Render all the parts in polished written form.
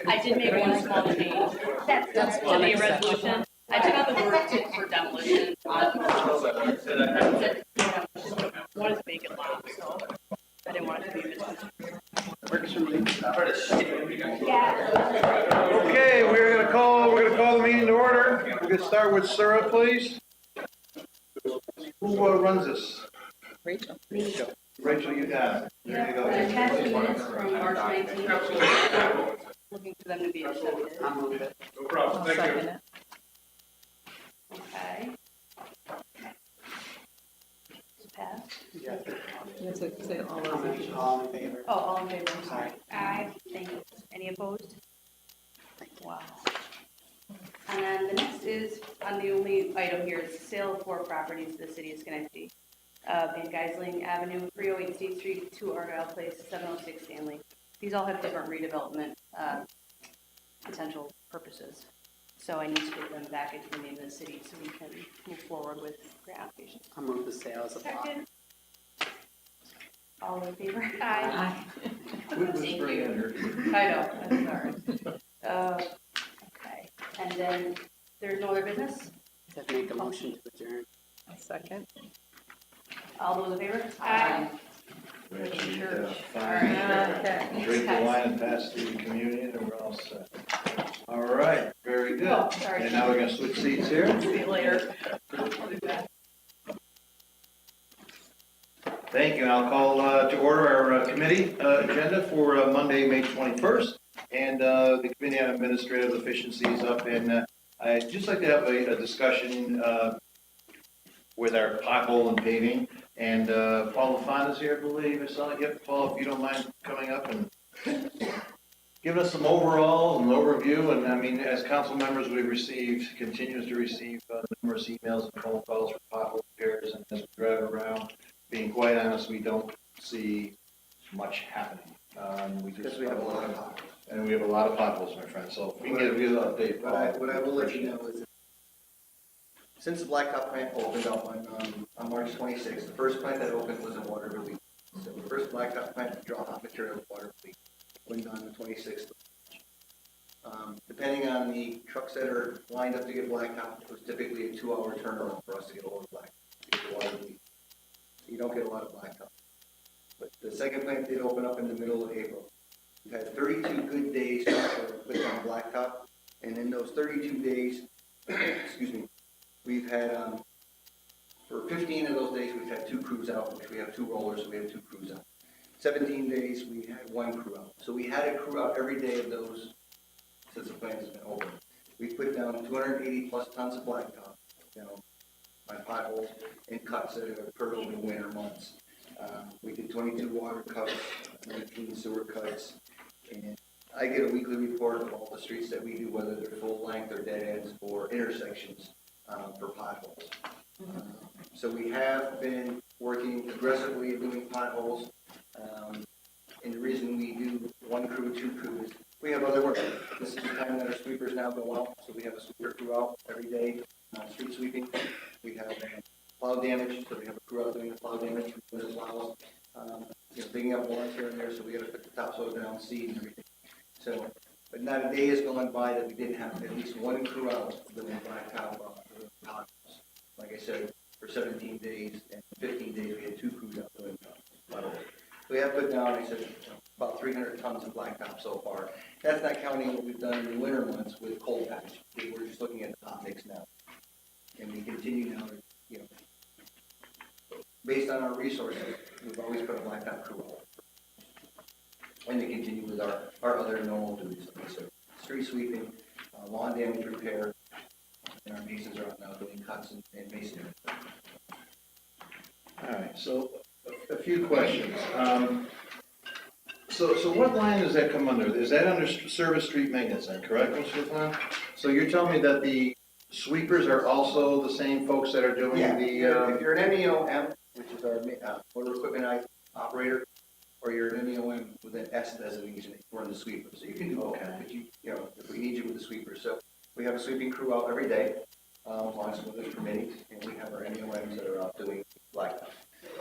I did make one small change. That's to the resolution. I took out the word for demolition. One is vacant lot, so I didn't want it to be misconstrued. Okay, we're gonna call the meeting to order. We're gonna start with Sarah, please. Who runs this? Rachel. Rachel, you got it. There you go. There's past minutes from March 19th. Looking for them to be accepted. I'll move it. No problem. I'll second it. Okay. Pass. You have to say all those. All in favor? Oh, all in favor, I'm sorry. Aye. Thank you. Any opposed? Wow. And then the next is, on the only item here, is sale of 4 properties to the city of Schenectady. Van Geisling Avenue, 308 State Street, 2 Argyle Place, 706 Stanley. These all have different redevelopment potential purposes. So I need to get them back into the name of the city so we can move forward with grant applications. I'll move the sales of block. Second. All in favor? Aye. Thank you. I know, I'm sorry. Okay, and then there's no other business? Have to make a motion to adjourn. A second. All those in favor? Aye. Church. All Fine. right. Drink the wine and pass through the communion, and we're all set. All right, very good. Oh, sorry. And now we're gonna switch seats here. See you later. I'll be back. Thank you. And I'll call to order our committee agenda for Monday, May 21st. And the Committee on Administrative Efficiency is up, and I'd just like to have a discussion with our pothole and paving. And Paul LaFont is here, I believe. I saw it. Yep, Paul, if you don't mind coming up and giving us some overall and overview. And I mean, as council members, we've received, continues to receive numerous emails and phone calls for pothole repairs. And as we drive around, being quite honest, we don't see much happening. Because we have a lot of potholes. And we have a lot of potholes, my friend. So if we can give you an update, Paul. What I will let you know is, since the blacktop plant opened up on March 26th, the first plant that opened was in Waterville. So the first blacktop plant to draw hot material in Waterville went on the 26th. Depending on the trucks that are lined up to get blacktop, it was typically a 2-hour turnaround for us to get over black, to get to Waterville. You don't get a lot of blacktop. But the second plant did open up in the middle of April. We've had 32 good days to put on blacktop, and in those 32 days, excuse me, we've had, for 15 of those days, we've had 2 crews out, which we have 2 rollers, so we have 2 crews out. 17 days, we had 1 crew out. So we had a crew out every day of those since the plant has been open. We put down 280 plus tons of blacktop, on potholes and cuts that have occurred over the winter months. We did 22 water cuts, 19 sewer cuts, and I get a weekly report of all the streets that we do, whether they're full length or dead ends or intersections for potholes. So we have been working aggressively at doing potholes, and the reason we do 1 crew, 2 crews, we have other work. This is the time that our sweepers now go out, so we have a sweeper crew out every day, street sweeping. We have plow damage, so we have a crew out doing the plow damage with the plows, digging up lawns here and there, so we got to put the topsoil down, seed and everything. So, but not a day has gone by that we didn't have at least 1 crew out doing blacktop potholes. Like I said, for 17 days and 15 days, we had 2 crews out doing potholes. We have put down, I said, about 300 tons of blacktop so far. That's not counting what we've done in the winter months with cold patch. We're just looking at the hot mix now. And we continue now to, based on our resources, we've always put a blacktop crew out. And to continue with our other normal duties. So street sweeping, lawn damage repair, and our masons are out now doing cuts and masonry. All right, so a few questions. So what line does that come under? Is that under service street maintenance then, correct, Mr. LaFawn? So you're telling me that the sweepers are also the same folks that are doing Yeah, the, if you're an MEOM, which is our motor equipment operator, or you're an MEOM with an S designation, you run the sweeper. So you can do both, Okay. but you know, if we need you with the sweeper. So we have a sweeping crew out every day, as long as weather's permitting, and we have our MEOMs that are out doing blacktop.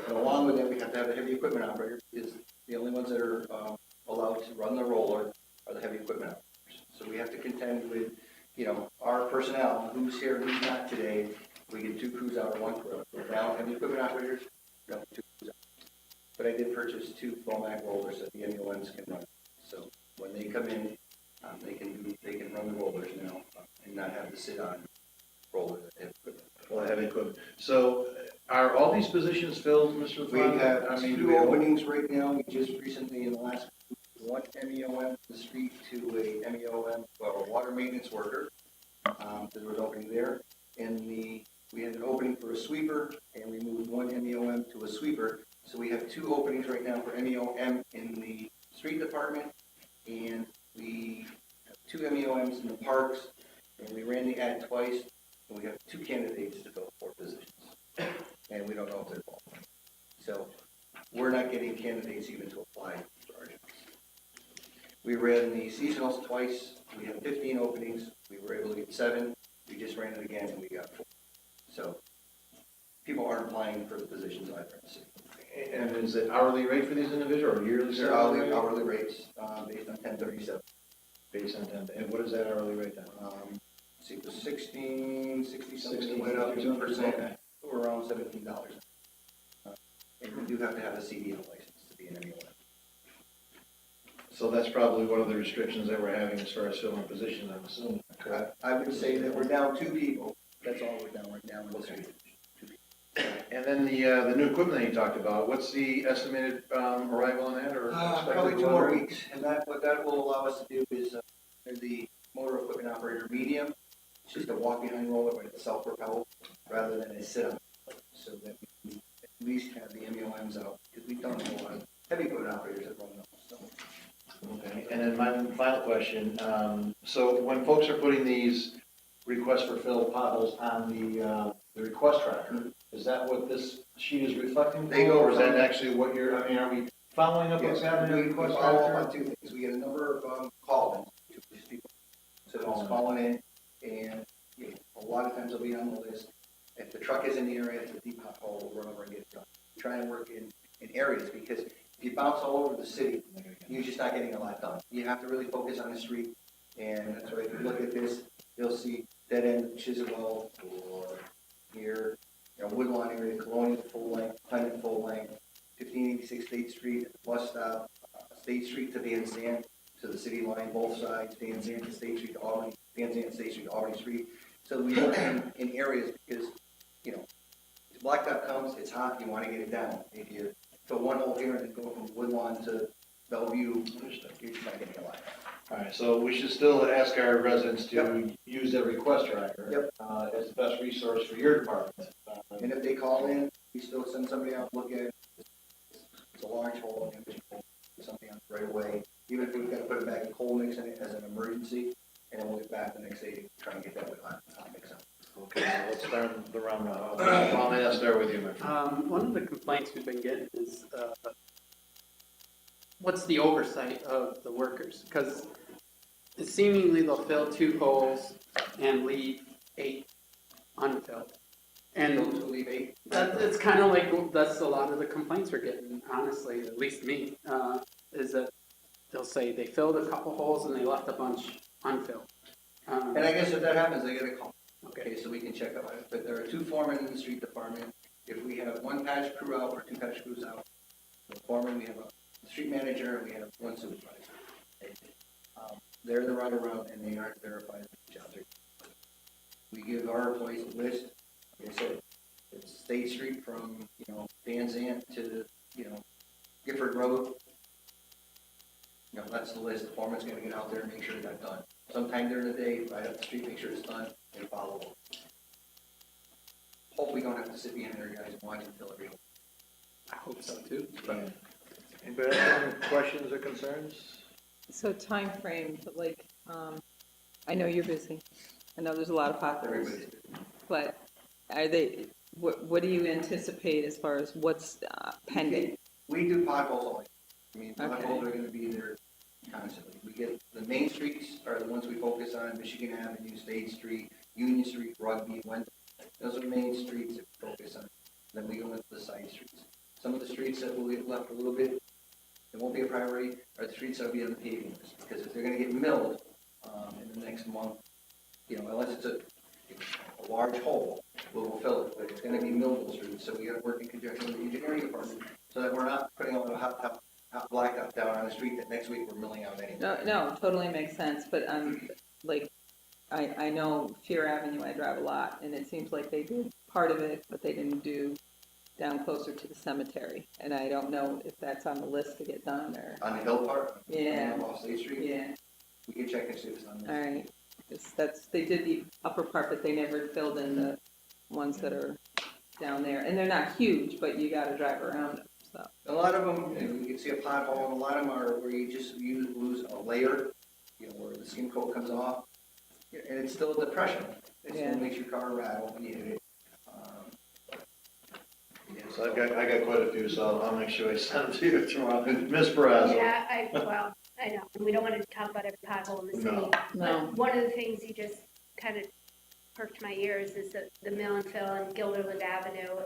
And along with that, we have to have a heavy equipment operator, because the only ones that are allowed to run the roller are the heavy equipment operators. So we have to contend with, you know, our personnel, who's here, who's not today. We get 2 crews out or 1 crew. We're down heavy equipment operators, down 2 crews out. But I did purchase 2 Fomac rollers that the MEOMs can run. So when they come in, they can run the rollers now and not have to sit on rollers that have equipment. well, heavy equipment? So are all these positions filled, Mr. We LaFawn? have I mean, do 2 we have- openings right now. We just recently, in the last, 1 MEOM the street to a MEOM, well, a water maintenance worker. There was an opening there. And we had an opening for a sweeper, and we moved 1 MEOM to a sweeper. So we have 2 openings right now for MEOM in the street department, and we have 2 MEOMs in the parks, and we ran the ad twice, and we have 2 candidates to fill 4 positions. And we don't know if they're qualified. So we're not getting candidates even to apply for our jobs. We ran the seasonals twice. We had 15 openings. We were able to get 7. We just ran it again, and we got 4. So people aren't applying for the positions either in the city. And is it hourly rate for these individuals or yearly? These are hourly rates based on 1037. Based on 10, and what is that hourly rate then? See, it was 16, 60 something, 16, went up 2%, okay. or around $17. And you do have to have a CDL license to be an MEOM. So that's probably one of the restrictions that we're having as far as filling positions, I'm assuming, correct? I would say that we're down 2 people. That's all we're down right now in the street. And then the new equipment that you talked about, what's the estimated arrival on that, or? Probably expected 2 more delivery? weeks, and what that will allow us to do is, there's the motor equipment operator medium. It's just a walk behind roller, but it's self-propelled rather than a sit-on, so that we can at least have the MEOMs out, because we don't have a lot of heavy equipment operators that run those. So. Okay, and then my final question, so when folks are putting these requests for fill potholes on the request tracker, is that what this sheet is reflecting? They go Or is that from- actually what you're, I mean, are we following up what's Yes, happening in the we request follow up tracker? on 2 things. We get a number of call-ins, to people. So it's calling in, and you know, a lot of times they'll be on the list. If the truck is in the area, it's a deep pothole, we'll run over and get it done. Try and work in areas, because if you bounce all over the city, you're just not getting a lot done. You have to really focus on the street, and that's why if you look at this, you'll see dead end Chiswell, or here, you know, Woodlawn area, Colonial full length, Clement full length, 1586 State Street, at the bus stop, State Street to Van Zandt, to the city line, both sides, Van Zandt to State Street to Albany, Van Zandt State Street to Albany Street. So we look in areas, because, you know, if blacktop comes, it's hot, you want to get it down. If you fill one hole here and then go from Woodlawn to Bellevue, you're just not getting a lot. All right, so we should still ask our residents to Yep. use their request tracker. Yep. As the best resource for your department. And if they call in, we still send somebody out, look at it. It's a large hole, and we can put something out right away. Even if we've got to put it back in cold mix in it as an emergency, and then we'll get back the next day to try and get that with hot mix out. Okay, so let's start the round now. Well, I'll start with you, my friend. One of the complaints we've been getting is, what's the oversight of the workers? Because seemingly they'll fill 2 holes and leave 8 unfilled. And To leave 8. it's kind of like, that's a lot of the complaints we're getting, honestly, at least me, is that they'll say they filled a couple holes and they left a bunch unfilled. And I guess if that happens, they get a call. Okay. Okay, so we can check out it. But there are 2 foremen in the street department. If we have 1 patch crew out or 2 patch crews out, the foreman, we have a street manager, and we have 1 supervisor. They're the ride around, and they aren't verified jobs. We give our employees a list. Like I said, it's State Street from, you know, Van Zandt to, you know, Gifford Road. You know, that's the list. The foreman's gonna get out there and make sure it got done. sometime during the day, ride up the street, make sure it's done, and follow up. Hope we don't have to sit behind there, guys, and watch until every. I hope so too. But Anybody have any questions or concerns? So time frame, like, I know you're busy. I know there's a lot of potholes, everybody's. but are they, what do you anticipate as far as what's pending? We do potholes all. I mean, Okay. potholes are gonna be there constantly. We get, the main streets are the ones we focus on, Michigan Avenue, State Street, Union Street, Rugby, Wendell. Those are the main streets that we focus on. Then we go into the side streets. Some of the streets that will get left a little bit, it won't be a priority, are the streets that'll be on the paving list. Because if they're gonna get milled, in the next month, unless it's a large hole, we'll fill it, but it's gonna be millable streets, so we gotta work in conjunction with the engineering department, so that we're not putting a lot of hot blacktop down on the street that next week we're milling out anyway. No, totally makes sense, but like, I know Fear Avenue, I drive a lot, and it seems like they did part of it, but they didn't do down closer to the cemetery, and I don't know if that's on the list to get done, or, On the hill part, Yeah. off State Street, yeah, we can check and see if it's on all there. right. They did the upper part, but they never filled in the ones that are down there, and they're not huge, but you gotta drive around them, so. A lot of them, you can see a pothole, and a lot of them are where you lose a layer, where the skin coat comes off, and it's still a depression. It Yeah. still makes your car rattle when you hit it. So I got quite a few, so I'll make sure I send them to you tomorrow. Ms. Perez? Yeah, I know, we don't want to talk about every pothole in the city. No. No. But one of the things you just kind of perked my ears is that the mill and fill on Gilderland Avenue,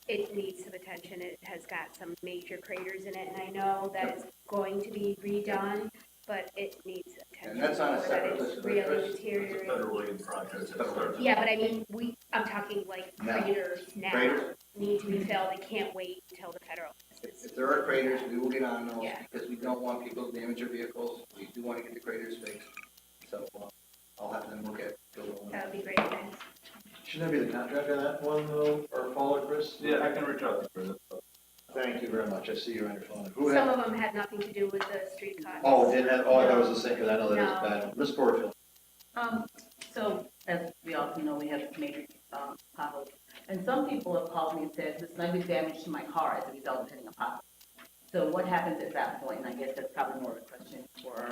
it needs some attention. It has got some major craters in it, and I know that it's going to be redone, but it needs attention. And that's on a so that separate it's list, but really first, deteriorating. Federal aid project. Yeah, but I mean, I'm talking like Now. craters now Craters? need to be filled. They can't wait until the federal. If there are craters, we will get on those, Yeah. because we don't want people to damage their vehicles. We do want to get the craters fixed. So I'll have them look at. That would be great, thanks. Shouldn't that be the contractor on that one, though, or Paul or Chris? Yeah, I can reach out to Chris. Thank you very much, I see you're on your phone. Who Some had, of them had nothing to do with the street cuts. oh, didn't have, oh, I thought it was the same, because I know that No. is bad. Ms. Porterfield? So, as we all know, we have major potholes. And some people have called me and said, listen, I've been damaged to my car as a result of hitting a pothole. So what happens at that point? And I guess that's probably more of a question for.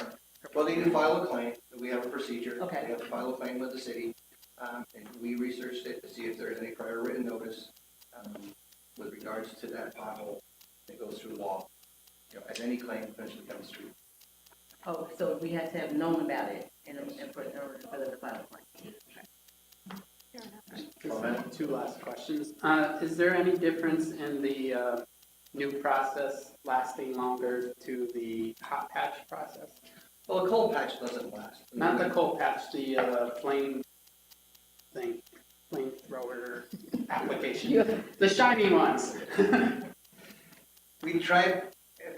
Well, they do file a claim. We have a procedure. Okay. They have to file a claim with the city. And we researched it to see if there's any prior written notice with regards to that pothole that goes through law. As any claim eventually comes through. Oh, so we had to have known about it in order for the final claim. Comment? Two last questions. Is there any difference in the new process lasting longer to the hot patch process? Well, a cold patch doesn't last. Not the cold patch, the flame thing, flamethrower application, the shiny ones. We tried,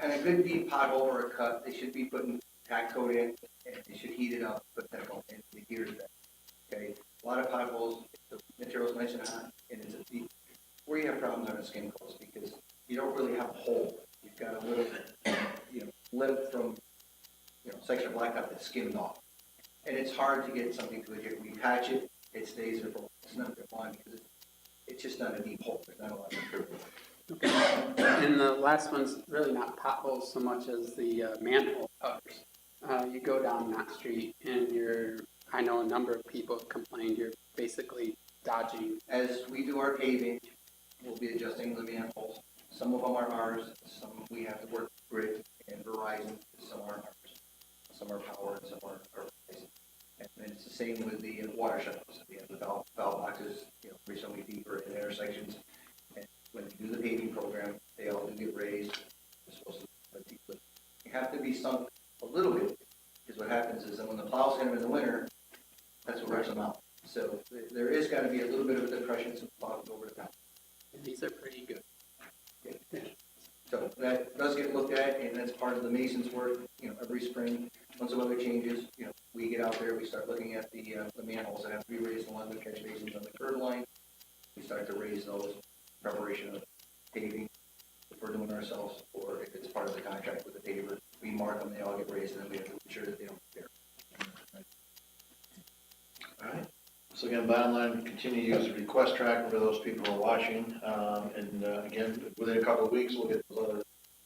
on a good deep pothole or a cut, they should be putting tack coat in, and they should heat it up, put that in, the heaters back. Okay, a lot of potholes, the material's nice and hot, and it's a deep, where you have problems on the skin coats, because you don't really have a hole. You've got a little, lip from, section of blacktop that's skimmed off. And it's hard to get something to adhere. We patch it, it stays there for, it's not that long, because it's just not a deep hole, there's not a lot of material. Okay. And the last one's really not potholes so much as the manhole covers. You go down Knott Street and I know a number of people have complained you're basically dodging. As we do our paving, we'll be adjusting the manholes. Some of them are ours, some we have to work with Grid and Verizon, some aren't ours. Some are power and some are Verizon. And it's the same with the water shutoffs. We have the valve boxes, recently deeper in intersections. And when we do the paving program, they all do get raised. They're supposed to be deep. You have to be sunk a little bit, because what happens is that when the plows hit them in the winter, that's what rips them out. So there is got to be a little bit of a depression, so the plows go over the top. And these are pretty good. So that does get looked at, and that's part of the mason's work, every spring. Once the weather changes, we get out there, we start looking at the manholes that have to be raised along the catch basins on the curb line. We start to raise those, preparation of paving, if we're doing it ourselves, or if it's part of the contract with the paver. We mark them, they all get raised, and then we have to ensure that they don't tear. So again, bottom line, continue to use the request tracker for those people who are watching. Again, within a couple of weeks, we'll get those other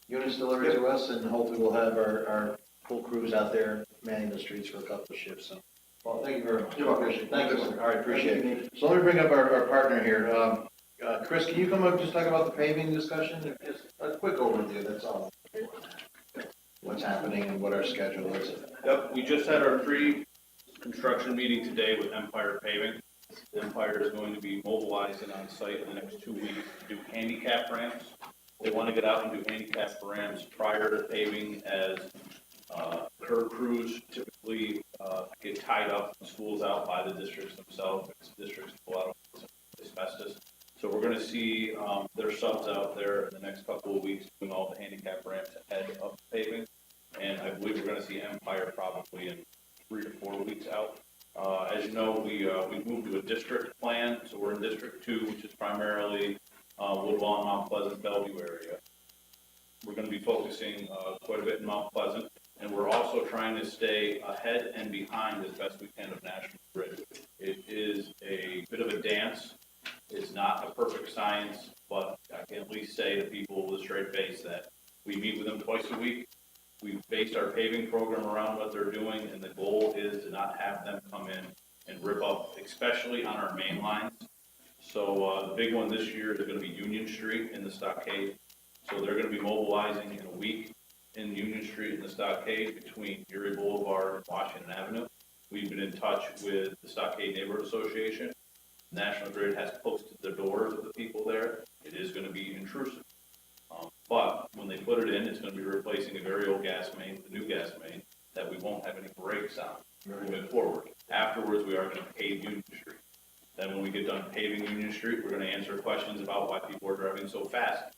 units delivered to us, and hopefully we'll have our full crews out there manning the streets for a couple of shifts. So, well, thank you very much. You're welcome. Appreciate it. Thank you. Thank you. All right, appreciate it. So let me bring up our partner here. Chris, can you come up and just talk about the paving discussion? Just a quick overview, that's all. What's happening and what our schedule is. Yep, we just had our pre-construction meeting today with Empire Paving. Empire is going to be mobilizing on site in the next 2 weeks to do handicap ramps. They want to get out and do handicap ramps prior to paving, as curb crews typically get tied up and schools out by the districts themselves, because districts pull out asbestos. So we're going to see their subs out there in the next couple of weeks doing all the handicap ramps ahead of paving. And I believe we're going to see Empire probably in 3 to 4 weeks out. As you know, we moved to a district plan, so we're in District 2, which is primarily Woodlawn, Mount Pleasant, Bellevue area. We're going to be focusing quite a bit in Mount Pleasant, and we're also trying to stay ahead and behind as best we can of National Grid. It is a bit of a dance. It's not a perfect science, but I can at least say to people with a straight face that we meet with them twice a week. We've based our paving program around what they're doing, and the goal is to not have them come in and rip up, especially on our main lines. So the big one this year is going to be Union Street in the Stockade. So they're going to be mobilizing in a week in Union Street in the Stockade between Erie Boulevard and Washington Avenue. We've been in touch with the Stockade Neighborhood Association. National Grid has posted the doors of the people there. It is going to be intrusive. But when they put it in, it's going to be replacing a very old gas main with a new gas main that we won't have any brakes on moving forward. Afterwards, we are going to pave Union Street. Then when we get done paving Union Street, we're going to answer questions about why people are driving so fast.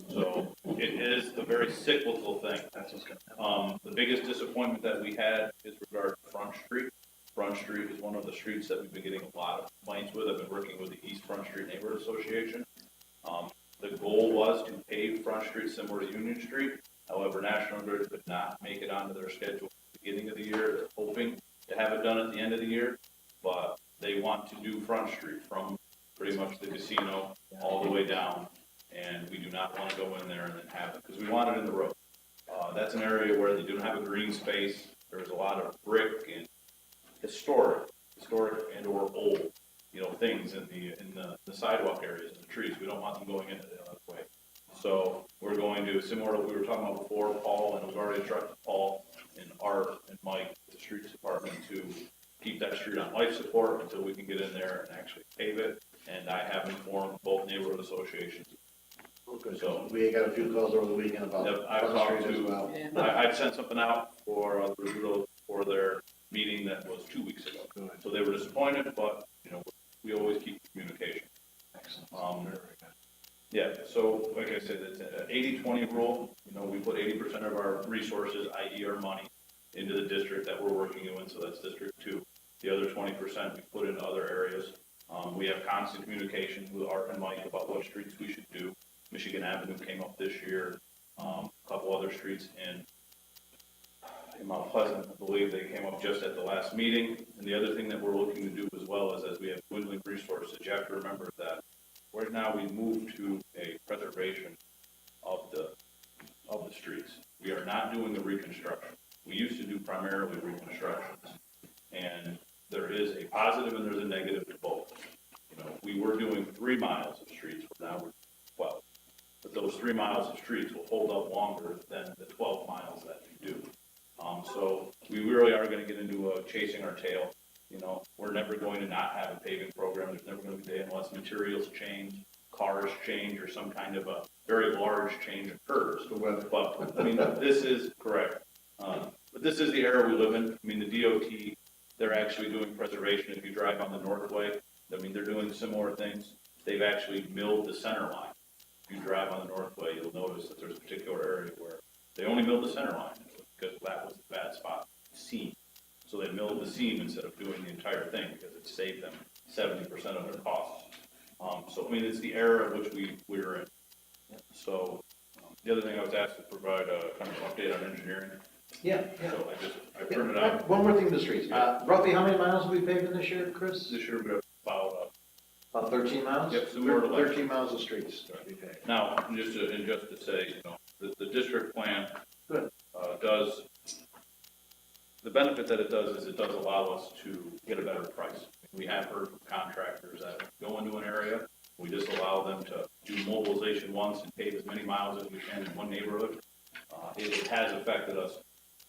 So it is a very cyclical thing. That's what's going to happen. The biggest disappointment that we had is regarding Front Street. Front Street is one of the streets that we've been getting a lot of complaints with. I've been working with the East Front Street Neighborhood Association. The goal was to pave Front Street similar to Union Street. However, National Grid could not make it onto their schedule at the beginning of the year. They're hoping to have it done at the end of the year, but they want to do Front Street from pretty much the casino all the way down. And we do not want to go in there and then have it, because we want it in the road. That's an area where they do not have a green space. There's a lot of brick and historic and or old, things in the sidewalk areas and the trees. We don't want them going into the other way. So we're going to, similar to what we were talking about before, Paul, and we've already instructed Paul and Art and Mike, the streets department, to keep that street on life support until we can get in there and actually pave it. And I have informed both neighborhood associations. Okay. So We got a few calls over the weekend about I've Front talked Street as to, well. I'd sent something out for for their meeting that was 2 weeks ago. Good. So they were disappointed, but, we always keep communication. Excellent. Very good. Yeah, so like I said, it's an 80-20 rule. We put 80% of our resources, i.e. our money, into the district that we're working in, so that's District 2. The other 20% we put into other areas. We have constant communication with Art and Mike about what streets we should do. Michigan Avenue came up this year, a couple other streets in Mount Pleasant, I believe they came up just at the last meeting. And the other thing that we're looking to do as well is, as we have dwindling resources, you have to remember that right now we moved to a preservation of the streets. We are not doing the reconstruction. We used to do primarily reconstructions, and there is a positive and there's a negative to both. We were doing 3 miles of streets, now we're 12. But those 3 miles of streets will hold up longer than the 12 miles that you do. So we really are going to get into chasing our tail. We're never going to not have a paving program. There's never going to be a day unless materials change, cars change, or some kind of a very large change occurs. The weather. But, this is correct. But this is the era we live in. The DOT, they're actually doing preservation. If you drive on the Northway, they're doing similar things. They've actually milled the center line. If you drive on the Northway, you'll notice that there's a particular area where they only milled the center line because that was the bad spot, seam. So they milled the seam instead of doing the entire thing because it saved them 70% of their costs. So it's the era of which we're in. So the other thing I was asked to provide a kind of update on engineering. Yeah, yeah. So I printed out, One more thing with the streets. Roughly how many miles will we pave in this year, Chris? this year we have About 13 miles? Yep, similar to last 13 miles of streets to be paved. now, just to say, the district plan Good. does, the benefit that it does is it does allow us to get a better price. We have heard from contractors that go into an area, we just allow them to do mobilization once and pave as many miles as we can in one neighborhood. It has affected us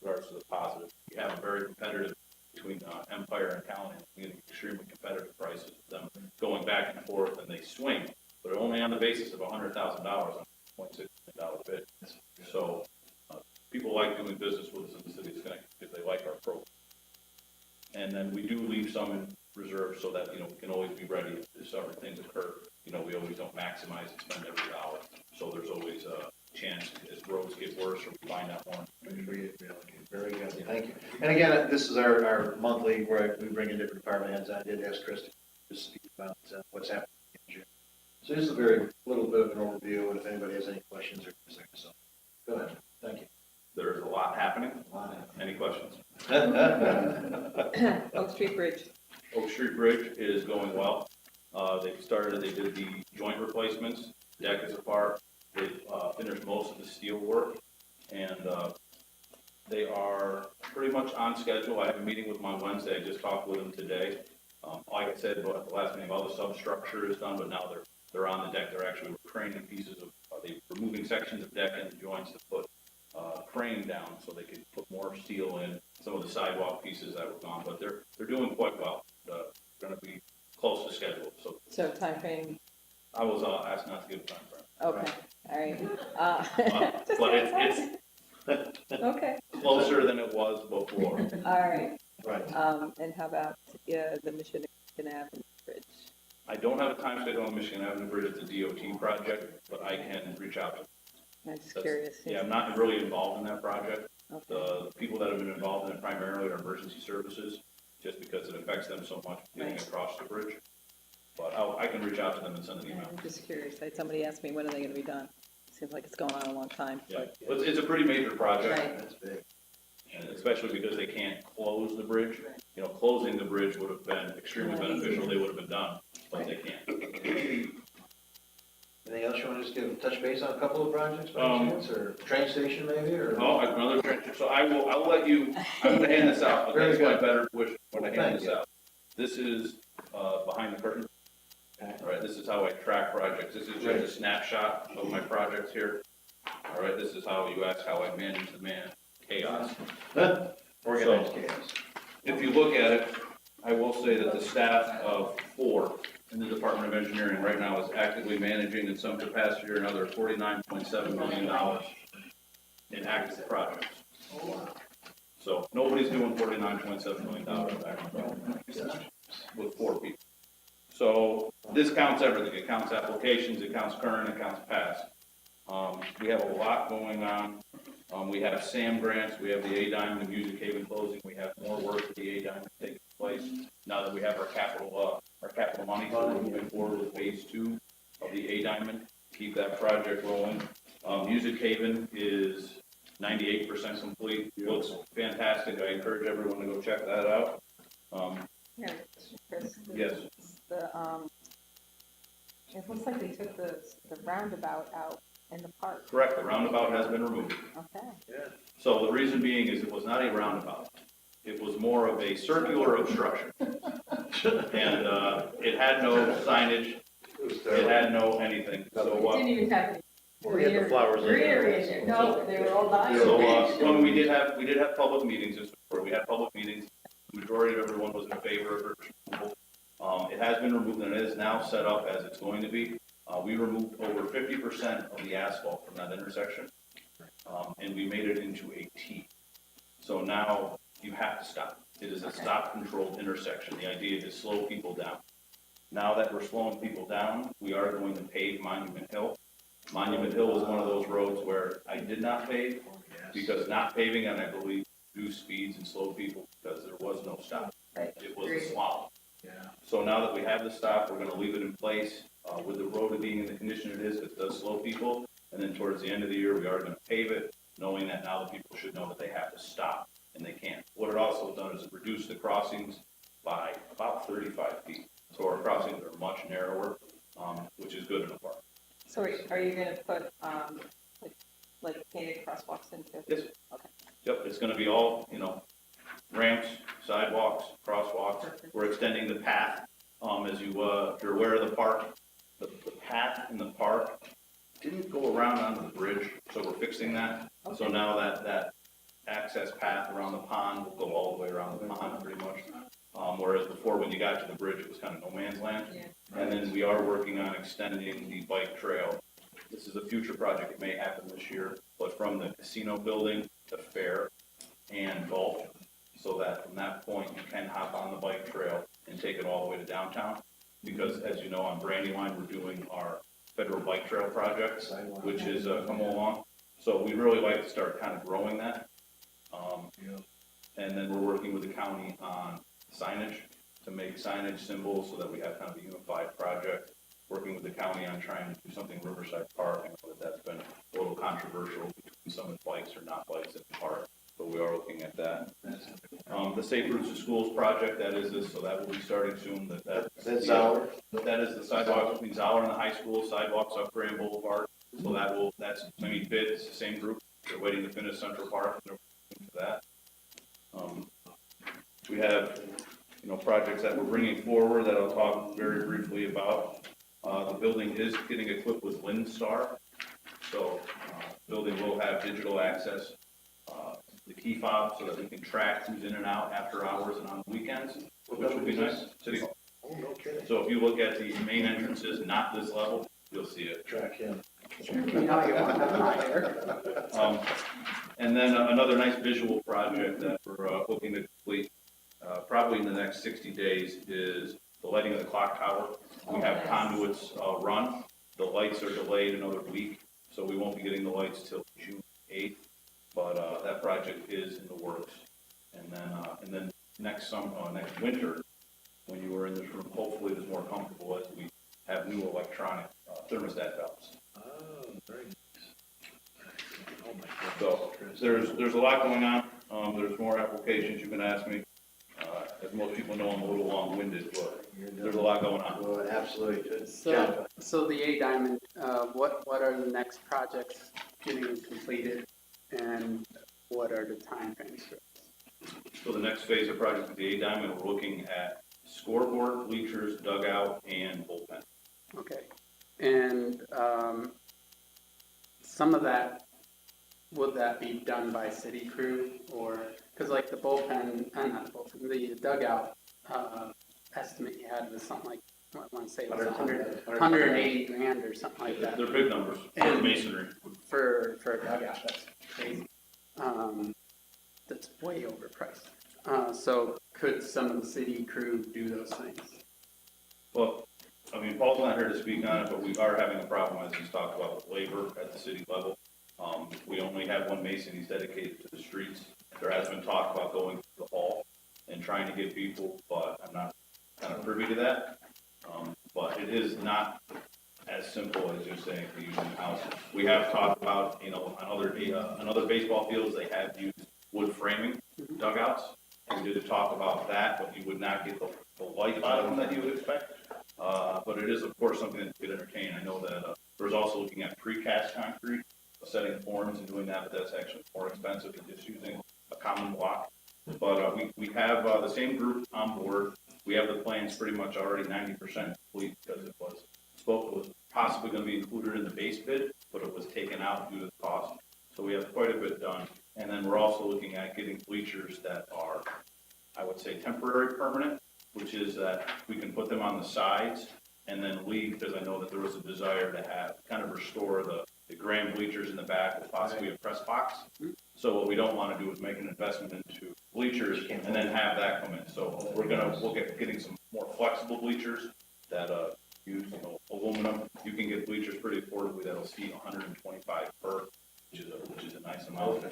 in regards to the positive. We have a very competitive between Empire and Callahan, we get extremely competitive prices with them going back and forth, and they swing, but only on the basis of $100,000 on a $0.6 million bid. So people like doing business with us in the city of Schenectady because they like our program. And then we do leave some in reserve so that, we can always be ready if certain things occur. We always don't maximize and spend every dollar. So there's always a chance as roads get worse or we find out more. Make sure you reallocate. Very good, thank you. And again, this is our monthly where we bring in different department heads. I did ask Chris to speak about what's happening in June. So just a very little bit of an overview, and if anybody has any questions or concerns, so go ahead. Thank you. There's a lot happening. Any questions? Oak Street Bridge. Oak Street Bridge is going well. They did the joint replacements, deck is apart, they finished most of the steel work, and they are pretty much on schedule. I have a meeting with them on Wednesday, I just talked with them today. Like I said, but at the last meeting, all the substructure is done, but now they're on the deck, they're actually craning pieces of, they're removing sections of deck and the joints to put crane down so they could put more steel in, some of the sidewalk pieces that were gone, but they're doing quite well. Going to be close to schedule, So time frame, I was asked not to give a time frame. okay, all right. Just But asking. it's Okay, closer than it was before. all right. Right. And how about the Michigan Avenue Bridge? I don't have a time schedule on Michigan Avenue Bridge, it's a DOT project, but I can reach out to. I'm just That's- curious. Yeah, I'm not really involved in that project. Okay. The people that have been involved in it primarily are emergency services, just because it affects them so much getting Right. across the bridge. But I can reach out to them and send an email. I'm just curious. Somebody asked me, when are they gonna be done? Seems like it's going on a long time. Yeah, but it's a pretty major project. Right. That's big. And especially because they can't close the bridge. Closing the bridge would have been extremely beneficial, they would have been done, but they can't. Anything else you want to just touch base on a couple of projects by Um, chance, or train station maybe, or? Oh, another trench, so I'll let you, I'm gonna hand this out, but Very that's my good. better wish when I hand Thank this you. out. This is, behind the curtain. Okay. All right, this is how I track projects, this is just a snapshot of my projects here. All right, this is how you ask how I manage the chaos. Organized chaos. If you look at it, I will say that the staff of 4 in the Department of Engineering right now is actively managing in some capacity or another $49.7 million in active projects. So nobody's doing $49.7 million of active projects with 4 people. So this counts everything. It counts applications, it counts current, it counts past. We have a lot going on. We have SAM grants, we have the A Diamond Music Haven closing, we have more work at the A Diamond taking place. Now that we have our capital money, so we're moving forward with phase 2 of the A Diamond, keep that project rolling. Music Haven is 98% complete, looks fantastic, I encourage everyone to go check that out. Yeah, Chris. Yes. It looks like they took the roundabout out in the park. Correct, the roundabout has been removed. Okay. So the reason being is it was not a roundabout. It was more of a circular obstruction. And it had no signage, it had no anything. So, even have any We had the flowers. greenery in there. No, they were all dying. when we did have public meetings, we had public meetings, the majority of everyone was in favor of it. It has been removed and it is now set up as it's going to be. We removed over 50% of the asphalt from that intersection, and we made it into a T. So now you have to stop. It is a stop-controlled intersection. The idea is to slow people down. Now that we're slowing people down, we are going to pave Monument Hill. Monument Hill is one of those roads where I did not pave, because not paving, and I believe, reduce speeds and slow people, because there was no stop. It was a swallow. So now that we have the stop, we're gonna leave it in place, with the road being in the condition it is, it does slow people, and then towards the end of the year, we are gonna pave it, knowing that now the people should know that they have to stop, and they can't. What it also has done is it reduced the crossings by about 35 feet. So our crossings are much narrower, which is good in a park. So are you gonna put, like painted crosswalks into? Yes. Okay. Yep, it's gonna be all, ramps, sidewalks, crosswalks. Perfect. We're extending the path, as you, if you're aware of the park, the path in the park didn't go around onto the bridge, so we're fixing that. So Okay. now that access path around the pond will go all the way around the pond pretty much. Whereas before, when you got to the bridge, it was kind of no man's land. Yeah. And then we are working on extending the bike trail. This is a future project, it may happen this year, but from the casino building to fair and golf, so that from that point, you can hop on the bike trail and take it all the way to downtown. Because as you know, on Brandywine, we're doing our federal bike trail project, which is coming along. So we really like to start kind of growing that. And then we're working with the county on signage, to make signage symbols so that we have kind of a unified project. Working with the county on trying to do something in Riverside Park. I know that that's been a little controversial between some of the bikes or not bikes in the park, but we are looking at that. The Safe Routes to Schools project, that is this, so that will be starting soon. That's Zoller? That is the sidewalk between Zoller and the high school, sidewalks up Grand Boulevard. So that's maybe bid, it's the same group. They're waiting to finish Central Park, and they're waiting for that. We have, projects that we're bringing forward that I'll talk very briefly about. The building is getting equipped with WinStar, so the building will have digital access, the key fob, so that we can track who's in and out after hours and on weekends, which would be nice. City Hall. Oh, no kidding. So if you look at the main entrances, not this level, you'll see it. Track him. And then another nice visual project that we're looking to complete, probably in the next 60 days, is the lighting of the clock tower. We have conduits run. The lights are delayed another week, so we won't be getting the lights till June 8th. But that project is in the works. And then next winter, when you were in this room, hopefully it is more comfortable as we have new electronic thermostat valves. Oh, very nice. Oh, my So there's a lot going on. There's more applications you can ask me. As most people know, I'm a little long-winded, but there's a lot going on. Well, absolutely. So the A Diamond, what are the next projects getting completed, and what are the timeframes for it? So the next phase of project with the A Diamond, we're looking at scoreboard, bleachers, dugout, and bullpen. Okay, and some of that, would that be done by city crew, or, because like the bullpen, not the bullpen, the dugout estimate you had was something like, I want to say it was 180 grand or something like that. They're big numbers for masonry. For a dugout, that's crazy. That's way overpriced. So could some of the city crew do those things? Well, I mean, Paul's not here to speak on it, but we are having a problem, as he's talked about, with labor at the city level. We only have one mason, he's dedicated to the streets. There has been talk about going to the hall and trying to get people, but I'm not kind of privy to that. But it is not as simple as you're saying for using the house. We have talked about, on other baseball fields, they have used wood framing dugouts. And we did talk about that, but you would not get the life out of them that you would expect. But it is, of course, something that could entertain. I know that there's also looking at precast concrete, setting forms and doing that, but that's actually more expensive than just using a common block. But we have the same group on board. We have the plans pretty much already 90% complete, because it was possibly going to be included in the base bid, but it was taken out due to the cost. So we have quite a bit done. And then we're also looking at getting bleachers that are, I would say, temporary permanent, which is that we can put them on the sides and then leave, because I know that there was a desire to have, kind of restore the grand bleachers in the back with possibly a press box. So what we don't want to do is make an investment into bleachers and then have that come in. So we're going to look at getting some more flexible bleachers that use aluminum. You can get bleachers pretty affordably that'll seat 125 per, which is a nice amount.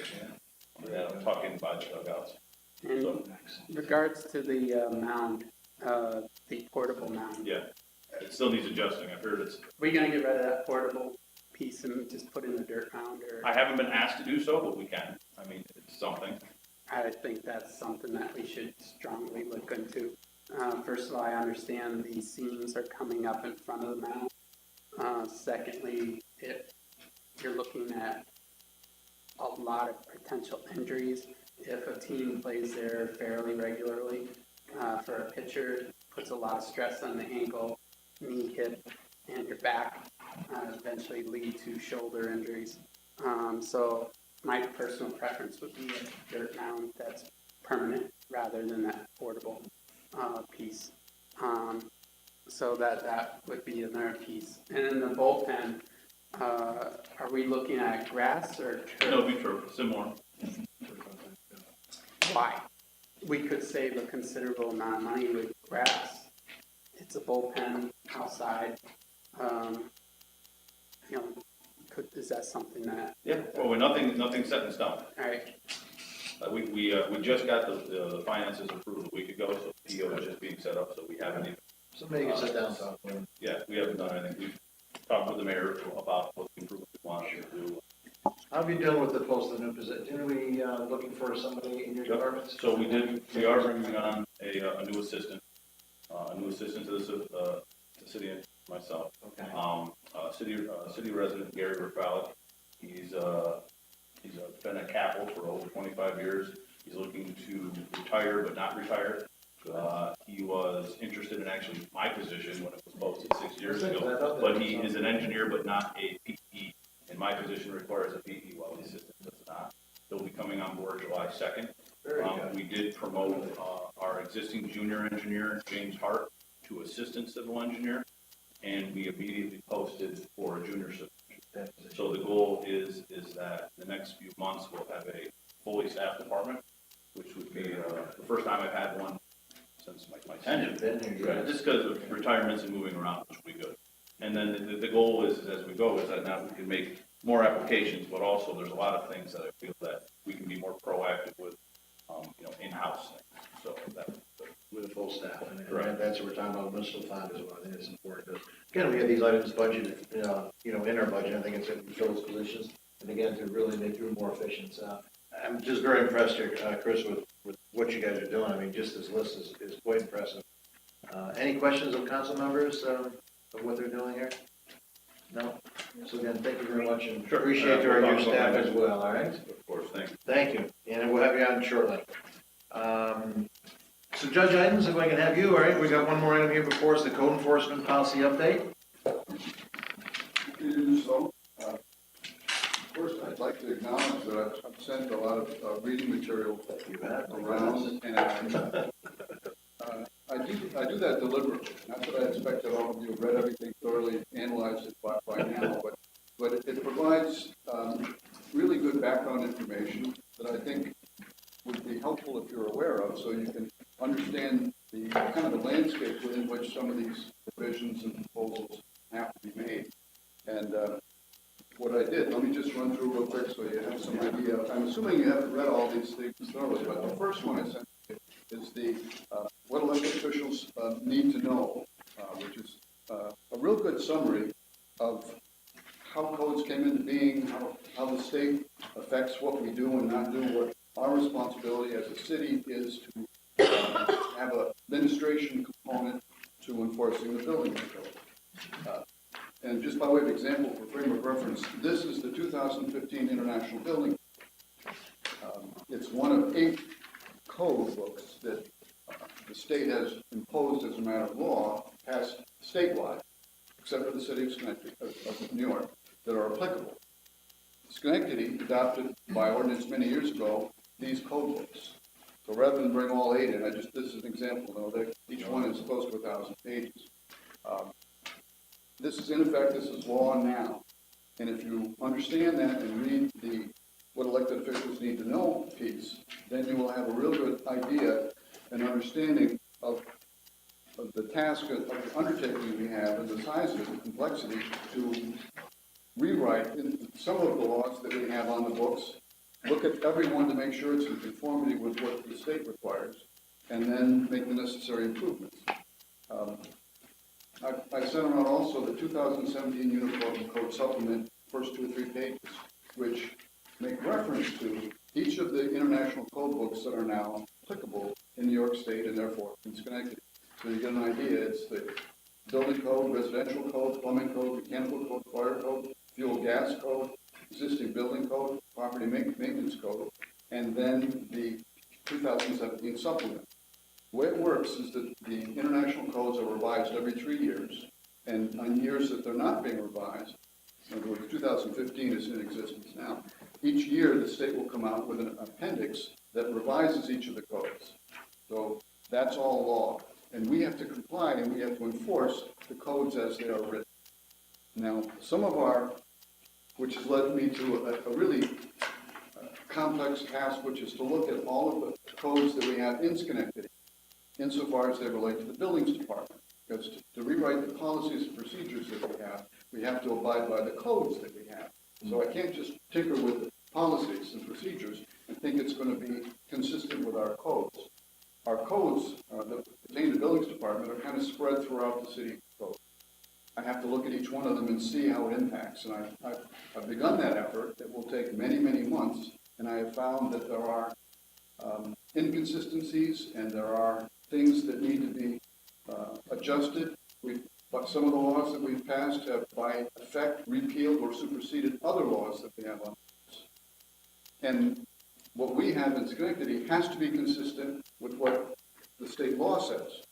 That'll tuck in by the dugouts. In regards to the mound, the portable mound, Yeah, it still needs adjusting. I've heard it's. are we gonna get rid of that portable piece and just put in the dirt mound, or I haven't been asked to do so, but we can. I mean, it's something. I think that's something that we should strongly look into. First of all, I understand the seams are coming up in front of the mound. Secondly, if you're looking at a lot of potential injuries, if a team plays there fairly regularly, for a pitcher, it puts a lot of stress on the ankle, knee, hip, and your back, eventually lead to shoulder injuries. So my personal preference would be a dirt mound that's permanent rather than that portable piece. So that would be another piece. And then the bullpen, are we looking at grass or turf? No, be true, similar. Why? We could save a considerable amount of money with grass. It's a bullpen outside. You know, is that something that? Yeah, well, nothing set in stone. All right. We just got the finances approved a week ago, so PO is just being set up, so we haven't even, Somebody can sit down and talk to him. yeah, we haven't done anything. We've talked with the mayor about what the improvements we want to do. How have you done with the post of the new position? Didn't we, looking for somebody in your department? So we are bringing on a new assistant to the city and myself. Okay. City resident Gary Rafalik. He's been at Capitol for over 25 years. He's looking to retire but not retire. He was interested in actually my position when it was posted 6 years ago, but he is an engineer but not a PE, and my position requires a PE while the assistant does not. He'll be coming on board July 2nd. We did promote our existing junior engineer, James Hart, to assistant civil engineer, and we immediately posted for a junior civil engineer. So the goal is that in the next few months, we'll have a fully staffed department, which would be the first time I've had one since my tenure. Right, just because of retirements and moving around, which will be good. And then the goal is as we go, is that now we can make more applications, but also there's a lot of things that I feel that we can be more proactive with, in-house things. So that. With a full staff, and Correct. that's what we're talking about, municipal fund as well. I think it's important, because, again, we have these items budgeted, in our budget. I think it's to fill those positions, and again, to really make you more efficient. I'm just very impressed here, Chris, with what you guys are doing. I mean, just this list is quite impressive. Any questions of council members, of what they're doing here? No? So again, thank you very much, and Sure. appreciate our new staff as well, all right? Of course, thank you. Thank you, and we'll have you on shortly. So judge items, if I can have you, all right, we got one more item here before us, the code enforcement policy update. First, I'd like to acknowledge that I've sent a lot of reading material around, and I do that deliberately. Not that I expect that all of you have read everything thoroughly, analyzed it by now, but it provides really good background information that I think would be helpful if you're aware of, so you can understand the kind of the landscape within which some of these provisions and proposals have to be made. And what I did, let me just run through real quick so you have some idea. I'm assuming you haven't read all these things thoroughly, but the first one I sent you is the what elected officials need to know, which is a real good summary of how codes came into being, how the state affects what we do and not do, what our responsibility as a city is to have an administration component to enforcing the building code. And just by way of example, for frame of reference, this is the 2015 International Building. It's one of 8 code books that the state has imposed as a matter of law, passed statewide, except for the city of Schenectady, of New York, that are applicable. Schenectady adopted by ordinance many years ago these code books. So rather than bring all 8 in, this is an example though, that each one is close to 1,000 pages. This is in effect, this is law now. And if you understand that and read the what elected officials need to know piece, then you will have a real good idea and understanding of the task of the undertaking we have and the size of it, the complexity to rewrite some of the laws that we have on the books, look at every one to make sure it's in conformity with what the state requires, and then make the necessary improvements. I sent around also the 2017 Uniform Code Supplement, first 2 or 3 pages. which make reference to each of the international code books that are now applicable in New York State and therefore in Schenectady. So you get an idea, it's the building code, residential code, plumbing code, mechanical code, fire code, fuel gas code, existing building code, property maintenance code, and then the 2017 supplement. The way it works is that the international codes are revised every 3 years, and on years that they're not being revised, in other words, 2015 is in existence now, each year the state will come out with an appendix that revises each of the codes. So that's all law, and we have to comply and we have to enforce the codes as they are written. Now, some of our, which has led me to a really complex task, which is to look at all of the codes that we have in Schenectady, insofar as they relate to the buildings department. Because to rewrite the policies and procedures that we have to abide by the codes that we have. So I can't just tinker with the policies and procedures and think it's going to be consistent with our codes. Our codes that pertain to the buildings department are kind of spread throughout the city code. I have to look at each one of them and see how it impacts. And I've begun that effort. It will take many, many months. And I have found that there are inconsistencies and there are things that need to be adjusted. But some of the laws that we've passed have by effect repealed or superseded other laws that we have on this. And what we have in Schenectady has to be consistent with what the state law says.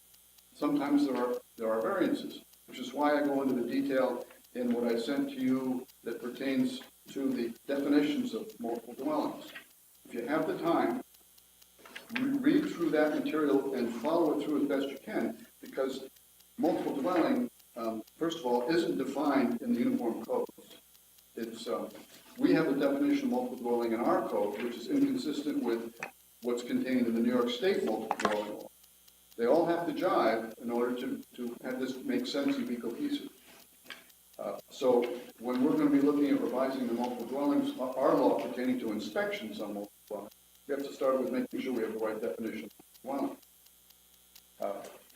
Sometimes there are variances, which is why I go into the detail in what I sent to you that pertains to the definitions of multiple dwellings. If you have the time, read through that material and follow it through as best you can, because multiple dwelling, first of all, isn't defined in the uniform codes. It's we have a definition of multiple dwelling in our code, which is inconsistent with what's contained in the New York State multiple dwelling law. They all have to jive in order to have this make sense and be cohesive. So when we're going to be looking at revising the multiple dwellings, our law pertaining to inspections on multiple dwellings, we have to start with making sure we have the right definition of dwelling.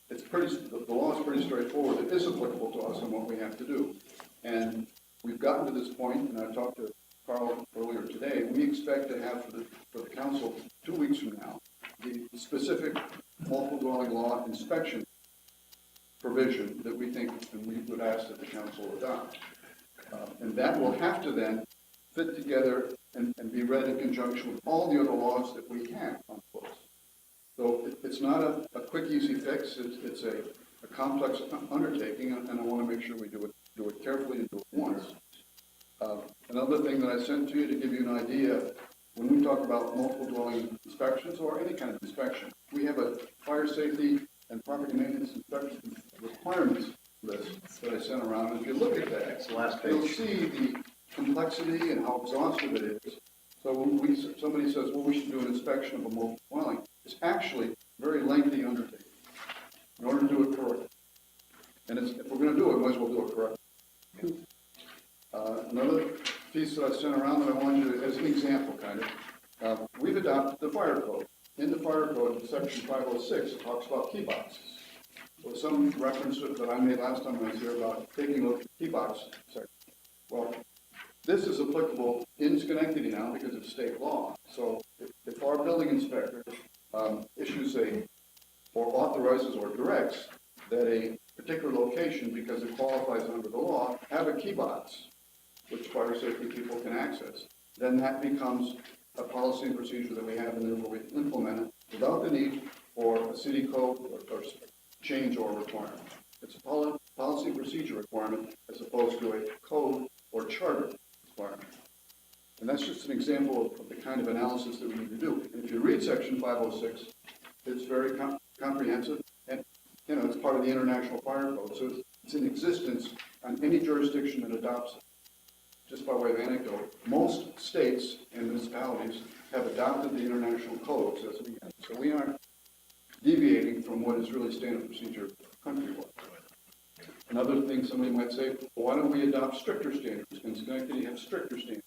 The law is pretty straightforward. It is applicable to us and what we have to do. And we've gotten to this point, and I talked to Carl earlier today, we expect to have for the council 2 weeks from now, the specific multiple dwelling law inspection provision that we think and we would ask that the council adopt. And that will have to then fit together and be read in conjunction with all the other laws that we have on the books. So it's not a quick, easy fix. It's a complex undertaking, and I want to make sure we do it carefully and do it once. Another thing that I sent to you to give you an idea, when we talk about multiple dwelling inspections or any kind of inspection, we have a fire safety and property maintenance inspection requirements list that I sent around. And if you look at that, That's the last you'll page. see the complexity and how exhaustive it is. So when somebody says, well, we should do an inspection of a multiple dwelling, it's actually a very lengthy undertaking in order to do it correctly. And if we're going to do it, we might as well do it correctly. Another piece that I sent around that I wanted you to, as an example, kind of, we've adopted the fire code. In the fire code, in section 506, it talks about key boxes. So some reference that I made last time I was here about taking a look at the key box section. Well, this is applicable in Schenectady now because it's state law. So if our building inspector issues or authorizes or directs that a particular location, because it qualifies under the law, have a key box, which fire safety people can access, then that becomes a policy and procedure that we have, and therefore we implement it without the need for a city code or change or requirement. It's a policy and procedure requirement as opposed to a code or charter requirement. And that's just an example of the kind of analysis that we need to do. And if you read section 506, it's very comprehensive, and it's part of the International Fire Code, so it's in existence on any jurisdiction that adopts it. Just by way of anecdote, most states and municipalities have adopted the international codes as we have. So we aren't deviating from what is really standard procedure countrywide. Another thing somebody might say, well, why don't we adopt stricter standards? Can Schenectady have stricter standards?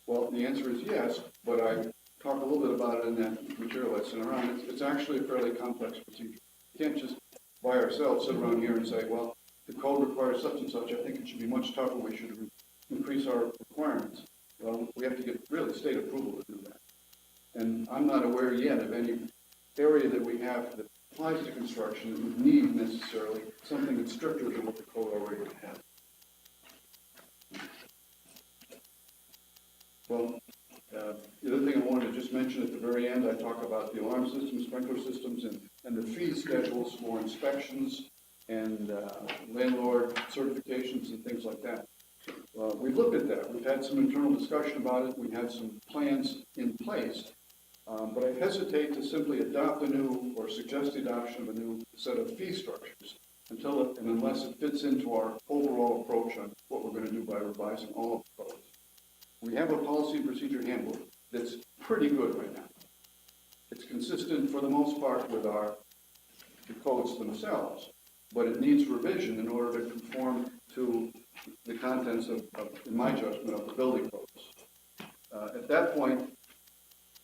Well, the answer is yes, but I talk a little bit about it in that material I sent around. It's actually a fairly complex procedure. You can't just by ourselves sit around here and say, well, the code requires such and such. I think it should be much tougher. We should increase our requirements. Well, We have to get really state approval to do that. And I'm not aware yet of any area that we have that applies to construction that would need necessarily something that's stricter than what the code already has. Well, the other thing I wanted to just mention at the very end, I talk about the alarm systems, sprinkler systems, and the fee schedules for inspections and landlord certifications and things like that. We've looked at that. We've had some internal discussion about it. We have some plans in place. But I hesitate to simply adopt a new or suggest the adoption of a new set of fee structures until and unless it fits into our overall approach on what we're going to do by revising all of the codes. We have a policy and procedure handbook that's pretty good right now. It's consistent for the most part with the codes themselves, but it needs revision in order to conform to the contents of in my judgment, of the building codes. At that point,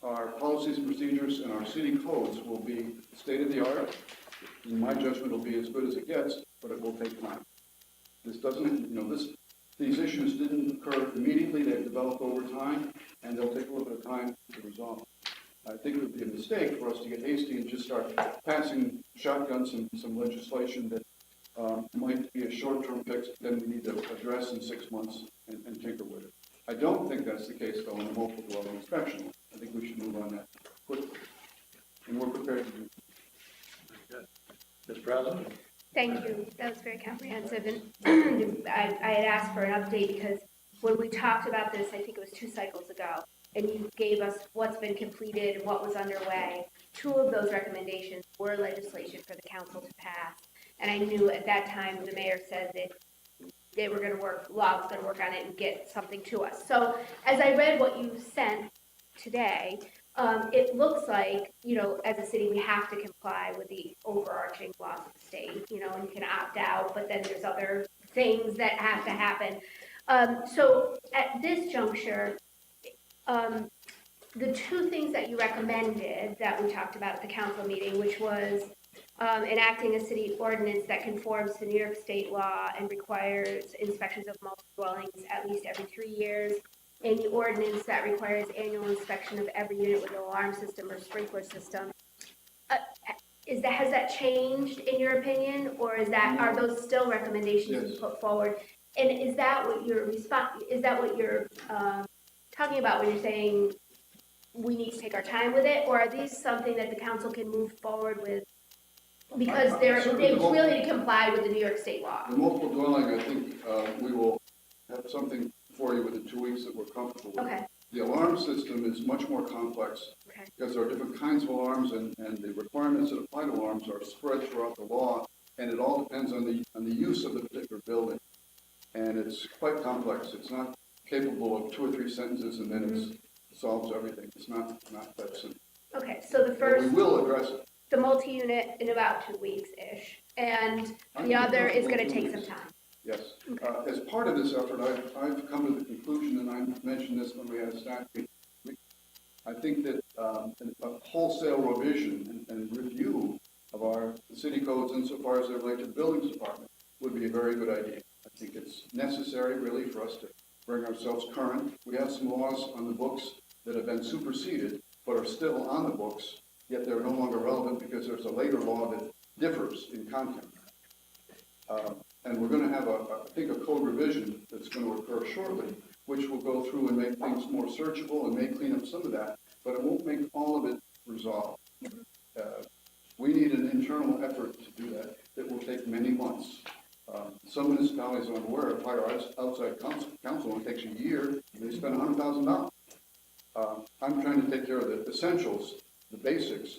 our policies and procedures and our city codes will be state-of-the-art. In my judgment, it'll be as good as it gets, but it will take time. This doesn't, these issues didn't occur immediately. They've developed over time, and they'll take a little bit of time to resolve. I think it would be a mistake for us to get hasty and just start passing shotguns and some legislation that might be a short-term fix, then we need to address in 6 months and tinker with it. I don't think that's the case, though, in the multiple dwelling inspection. I think we should move on that quickly, and we're prepared to do it. Good. Ms. Brazo? Thank you, that was very comprehensive, and I had asked for an update because when we talked about this, I think it was 2 cycles ago, and you gave us what's been completed and what was underway. 2 of those recommendations were legislation for the council to pass, and I knew at that time the mayor said that they were going to work, law was going to work on it and get something to us. So as I read what you sent today, it looks like, as a city, we have to comply with the overarching laws of the state, and you can opt out, but then there's other things that have to happen. So at this juncture, the 2 things that you recommended that we talked about at the council meeting, which was enacting a city ordinance that conforms to New York State law and requires inspections of multiple dwellings at least every 3 years, and the ordinance that requires annual inspection of every unit with an alarm system or sprinkler system. Has that changed in your opinion, or are those still recommendations you put forward? And is that what you're talking about when you're saying we need to take our time with it, or are these something that the council can move forward with because it's really to comply with the New York State law? The multiple dwelling, I think we will have something for you within 2 weeks that we're comfortable with. Okay. The alarm system is much more complex because there are different kinds of alarms, and the requirements that apply to alarms are spread throughout the law, and it all depends on the use of the particular building. And it's quite complex. It's not capable of 2 or 3 sentences and then it solves everything. It's not that simple. Okay, so the first, but we will address it. The multi-unit in about 2 weeks-ish, and the other is going to take some time. Yes. As part of this effort, I've come to the conclusion, and I mentioned this when we had a staff meeting, I think that a wholesale revision and review of our city codes insofar as they relate to the buildings department would be a very good idea. I think it's necessary, really, for us to bring ourselves current. We have some laws on the books that have been superseded, but are still on the books, yet they're no longer relevant because there's a later law that differs in content. And we're going to have, I think, a code revision that's going to occur shortly, which will go through and make things more searchable and may clean up some of that, but it won't make all of it resolved. We need an internal effort to do that. That will take many months. Some municipalities, I'm aware of, hire outside counsel, and it takes a year, and they spend $100,000. I'm trying to take care of the essentials, the basics,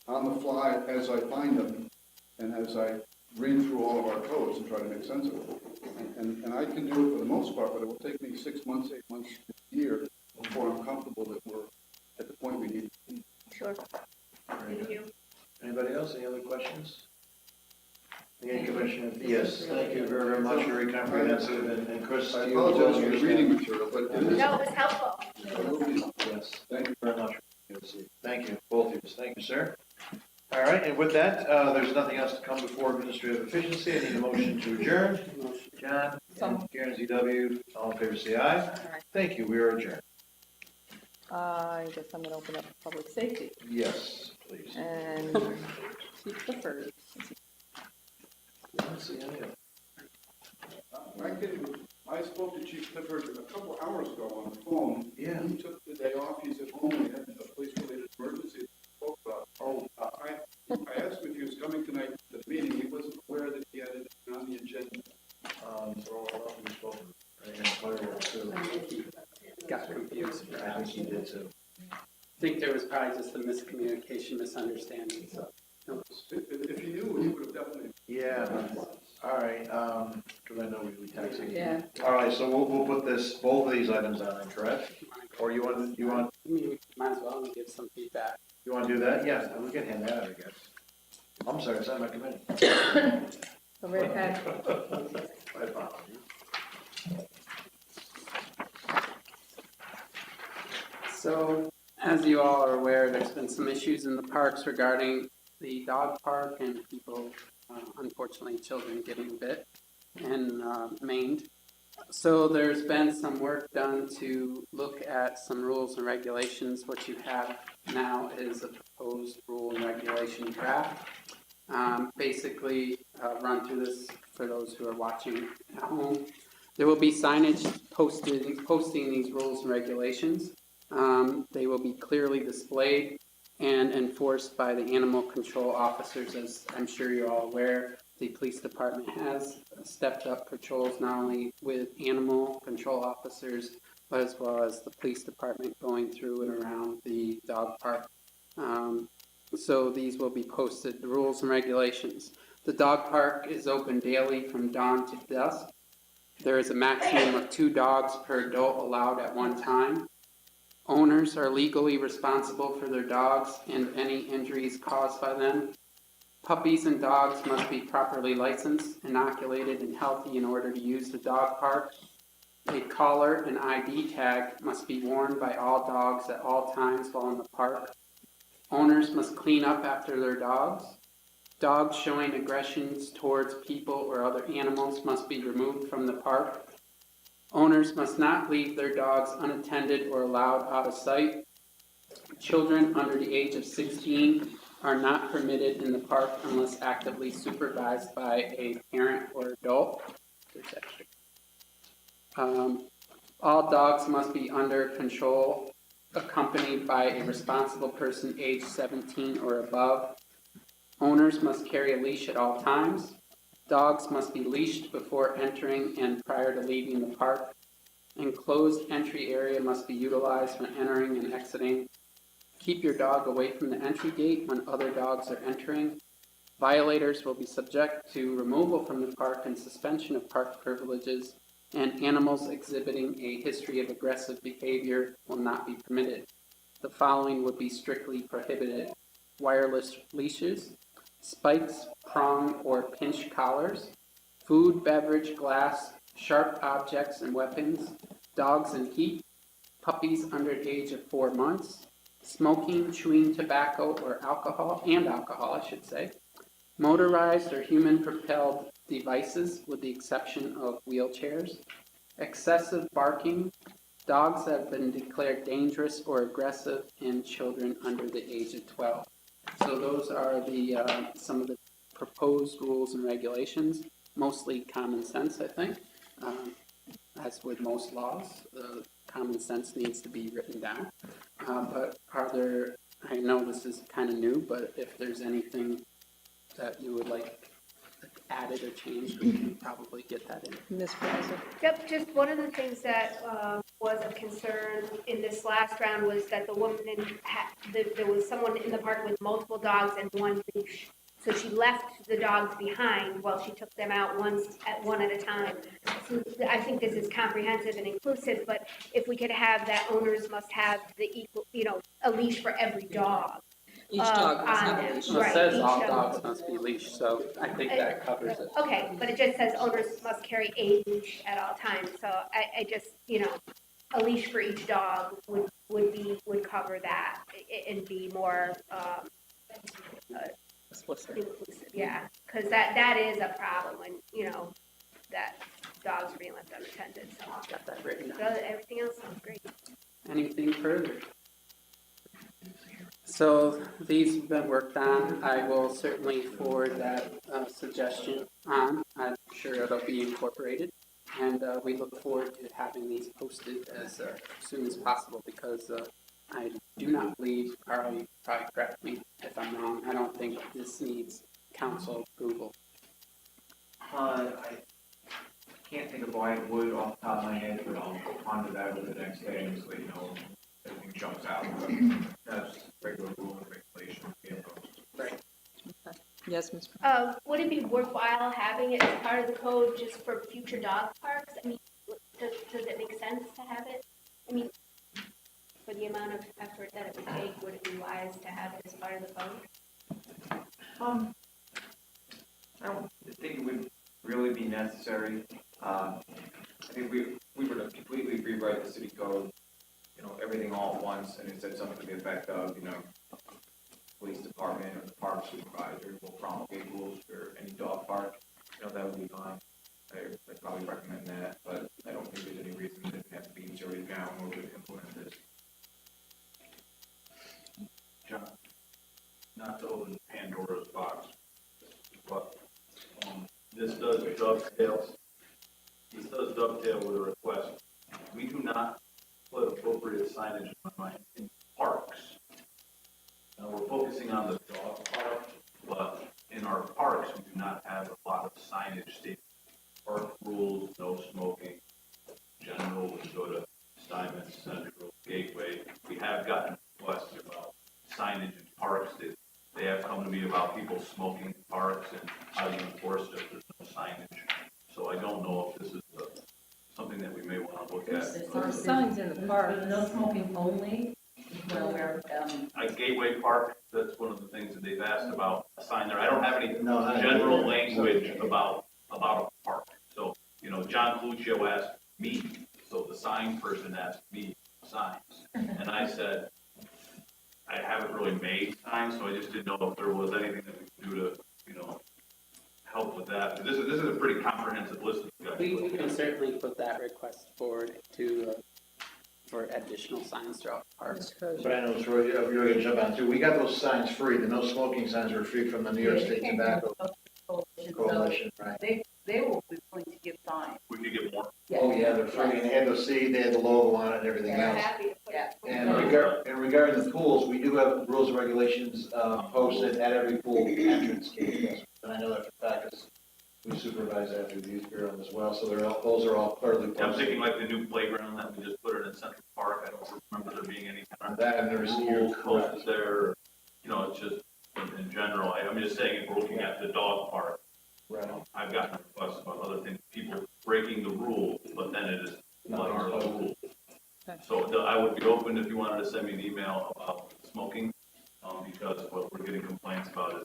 on the fly as I find them, and as I read through all of our codes and try to make sense of it. And I can do it for the most part, but it will take me 6 months, 8 months, a year before I'm comfortable that we're at the point we need. Sure. Thank you. Anybody else? Any other questions? Again, Commissioner. Yes, thank you very, very much. Very comprehensive. And Chris, I apologize for the reading material, but it is. No, it was helpful. Yes, thank you very much. Thank you, both of you. Thank you, sir. All right, and with that, there's nothing else to come before administrative efficiency. I need a motion to adjourn. John, Karen, ZW, all in favor say aye. Thank you, we are adjourned. I guess I'm gonna open up public safety, Yes, please. and Chief Clifford. Let's see, I spoke to Chief Clifford a couple hours ago on the phone. Yeah. He took the day off, he's at home, he had a police-related emergency. Spoke about. I asked him if he was coming tonight to the meeting, he wasn't aware that he had it on the agenda. So I'll we spoke, and fireworks too. Got confused. I think he did too. I think there was probably just a miscommunication, misunderstanding, so. No. If he knew, he would have definitely. Yeah, all right, because I know we texted. Yeah. All right, so we'll put both of these items on, correct? Or you want, I mean, we might as well give some feedback. you want to do that? Yeah, we can hand that out, I guess. I'm sorry, it's not my committee. Over to Ken. My apologies. So, as you all are aware, there's been some issues in the parks regarding the dog park and people, unfortunately, children getting bit and maimed. So there's been some work done to look at some rules and regulations. What you have now is a proposed rule and regulation draft. Basically, run through this for those who are watching at home. There will be signage posting these rules and regulations. They will be clearly displayed and enforced by the animal control officers. As I'm sure you're all aware, the police department has stepped up patrols not only with animal control officers, but as well as the police department going through and around the dog park. So these will be posted, the rules and regulations. The dog park is open daily from dawn to dusk. There is a maximum of 2 dogs per adult allowed at one time. Owners are legally responsible for their dogs and any injuries caused by them. Puppies and dogs must be properly licensed, inoculated, and healthy in order to use the dog park. A collar and ID tag must be worn by all dogs at all times while in the park. Owners must clean up after their dogs. Dogs showing aggressions towards people or other animals must be removed from the park. Owners must not leave their dogs unattended or allowed out of sight. Children under the age of 16 are not permitted in the park unless actively supervised by a parent or adult. There's extra. All dogs must be under control, accompanied by a responsible person aged 17 or above. Owners must carry a leash at all times. Dogs must be leashed before entering and prior to leaving the park. Enclosed entry area must be utilized when entering and exiting. Keep your dog away from the entry gate when other dogs are entering. Violators will be subject to removal from the park and suspension of park privileges, and animals exhibiting a history of aggressive behavior will not be permitted. The following would be strictly prohibited: wireless leashes, spikes, prong, or pinch collars, food, beverage, glass, sharp objects and weapons, dogs in heat, puppies under the age of 4 months, smoking, chewing tobacco or alcohol, motorized or human-propelled devices with the exception of wheelchairs, excessive barking, dogs that have been declared dangerous or aggressive, and children under the age of 12. So those are the some of the proposed rules and regulations, mostly common sense, I think. As with most laws, common sense needs to be written down. But are there, I know this is kind of new, but if there's anything that you would like added or changed, we can probably get that in. Ms. Brazel. Yep, just one of the things that was of concern in this last round was that the woman there was someone in the park with multiple dogs and one leash. So she left the dogs behind while she took them out one at a time. So I think this is comprehensive and inclusive, but if we could have that owners must have the equal, a leash for every dog. Each dog must have a leash. Well, it Right, says each all dog. dogs must be leashed, so I think that covers it. Okay, but it just says owners must carry a leash at all times, so I just, a leash for each dog would cover that and be more, Explicit. inclusive, yeah, because that is a problem when, that dogs are being left unattended, so. Got that written So down. everything else sounds great. Anything further? So these have been worked on. I will certainly forward that suggestion on. I'm sure it'll be incorporated. And we look forward to having these posted as soon as possible because I do not believe, Carl, you probably correct me if I'm wrong, I don't think this needs council approval. I can't think of why it would off the top of my head, but I'll ponder that over the next day, just so you know, everything jumps out. But that's regular rule and regulation. Right. Yes, Ms. Would it be worthwhile having it as part of the code just for future dog parks? I mean, does it make sense to have it? I mean, for the amount of effort that it would take, would it be wise to have it as part of the code? I don't think it would really be necessary. I think we were to completely rewrite the city code, everything all at once, and it said something to the effect of, police department or the park supervisor will promulgate rules for any dog park, that would be fine. I'd probably recommend that, but I don't think there's any reason that it have to be zeroed down or to implement this. John, not to open Pandora's box, but this does dovetail with a request. We do not put appropriate signage in parks. Now, we're focusing on the dog park, but in our parks, we do not have a lot of signage stating park rules, no smoking. General, we go to Stuyvesant, Central, Gateway. We have gotten requests about signage in parks. They have come to me about people smoking in parks and how do you enforce it if there's no signage. So I don't know if this is something that we may want to look at. There's signs in the park. No smoking only, well, where, At Gateway Park, that's one of the things that they've asked about, a sign there. I don't have any No, not general Gateway. language about a park. So, John Cluccio asked me, so the sign person asked me signs. And I said, I haven't really made signs, so I just didn't know if there was anything that we could do to, help with that. This is a pretty comprehensive list of guys. We can certainly put that request forward to, for additional signs throughout the parks. But I know, Troy, you're going to jump on too. We got those signs free. The no smoking signs are free from the New York State Tobacco Coalition, right? They will be willing to give signs. We could get more. Oh, yeah, they're free. And they had the seed, they had the logo on it and everything They're else. happy to put it. And regarding the pools, we do have rules and regulations posted at every pool entrance gate. And I know that for fact, because we supervise that through the youth bureau as well. So those are all clearly Yeah, I'm thinking posted. like the new playground that we just put in Central Park. I don't remember there being any kind of That I've never seen. You're rules posted correct. there. It's just in general. I'm just saying if we're looking at the dog park, Right. I've gotten requests about other things, people breaking the rules, but then it is not our rule. So I would be open if you wanted to send me an email about smoking, because what we're getting complaints about is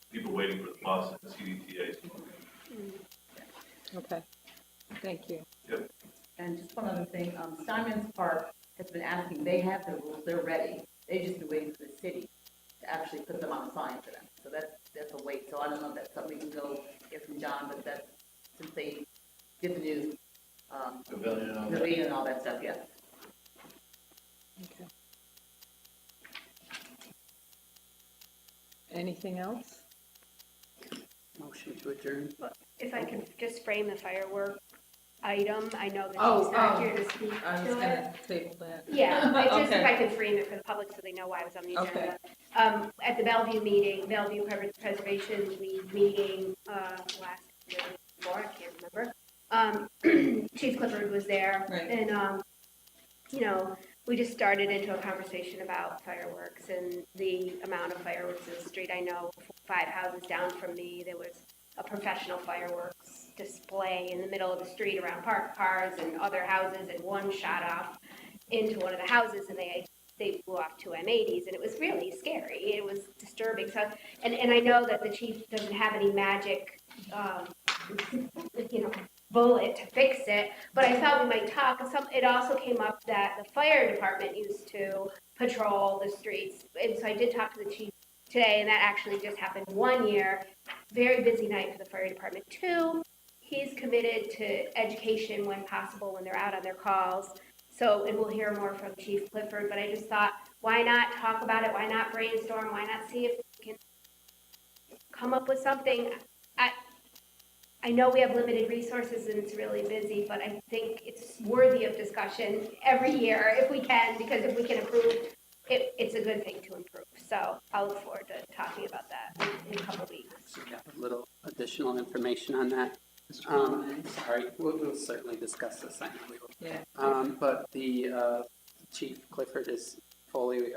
people waiting for the bus and the CDTA smoking. Okay, thank you. Yep. And just one other thing, Simon's Park has been asking, they have the rules, they're ready. They just been waiting for the city to actually put them on a sign for them. So that's a wait. So I don't know if that's something we can go get from John, but that's, since they did the new, Pavilion and all that. pavilion and all that stuff, yes. Okay. Anything else? Motion to adjourn. If I could just frame the firework item, I know that Oh, she's not oh. here to speak I was to it. gonna table that. Yeah, I just, if Okay. I could frame it for the public so they know why I was on the Okay. agenda. At the Bellevue meeting, Bellevue Preservation League meeting, last year, before, I can't remember. Chief Clifford was there. Right. And, we just started into a conversation about fireworks and the amount of fireworks in the street. I know 5 houses down from me, there was a professional fireworks display in the middle of the street around parked cars and other houses, and one shot off into one of the houses, and they blew off 2 M80s, and it was really scary. It was disturbing. So, and I know that the chief doesn't have any magic, bullet to fix it, but I thought we might talk. It also came up that the fire department used to patrol the streets, and so I did talk to the chief today, and that actually just happened 1 year. Very busy night for the fire department. 2, he's committed to education when possible when they're out on their calls. So, and we'll hear more from Chief Clifford, but I just thought, why not talk about it? Why not brainstorm? Why not see if we can come up with something? I know we have limited resources and it's really busy, but I think it's worthy of discussion every year if we can, because if we can improve, it's a good thing to improve. So I'll look forward to talking about that in a couple weeks. So we have a little additional information on that. Sorry, we'll certainly discuss this, I know we will. Yeah. But the Chief Clifford is fully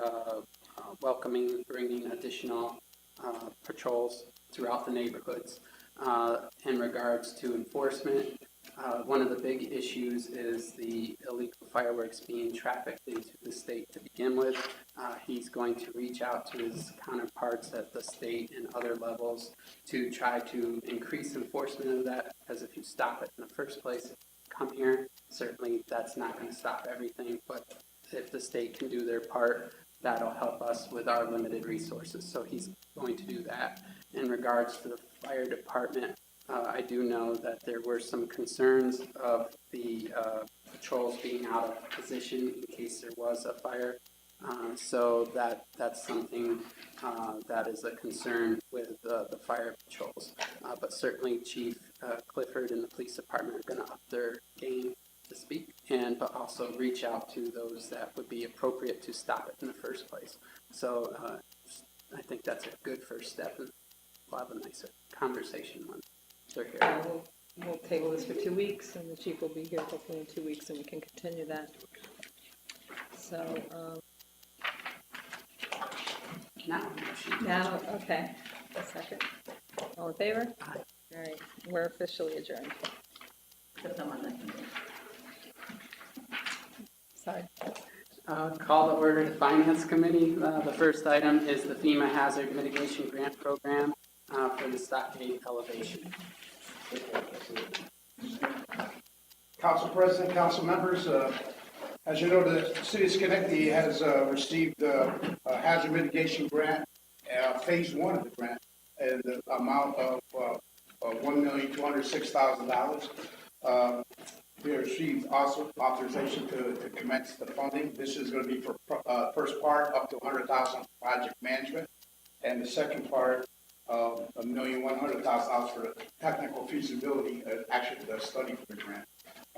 welcoming, bringing additional patrols throughout the neighborhoods. In regards to enforcement, one of the big issues is the illegal fireworks being trafficked into the state to begin with. He's going to reach out to his counterparts at the state and other levels to try to increase enforcement of that, because if you stop it in the first place, come here, certainly that's not going to stop everything, but if the state can do their part, that'll help us with our limited resources. So he's going to do that. In regards to the fire department, I do know that there were some concerns of the patrols being out of position in case there was a fire. So that's something that is a concern with the fire patrols. But certainly Chief Clifford and the police department are going to up their game to speak, but also reach out to those that would be appropriate to stop it in the first place. So I think that's a good first step, and we'll have a nicer conversation when they're here. We'll table this for 2 weeks, and the chief will be here hopefully in 2 weeks, and we can continue that. So, now, okay, a second. All in favor? Aye. All right, we're officially adjourned. Except I'm on that committee. Sorry. Call to order the Finance Committee. The first item is the FEMA Hazard Mitigation Grant Program for the stockade elevation. Council President, council members, as you know, the city of Schenectady has received a hazard mitigation grant, phase one of the grant, and the amount of $1,206,000. We received also authorization to commence the funding. This is going to be for first part up to $100,000 project management, and the second part of $1,100,000 for the technical feasibility, actually the study for the grant.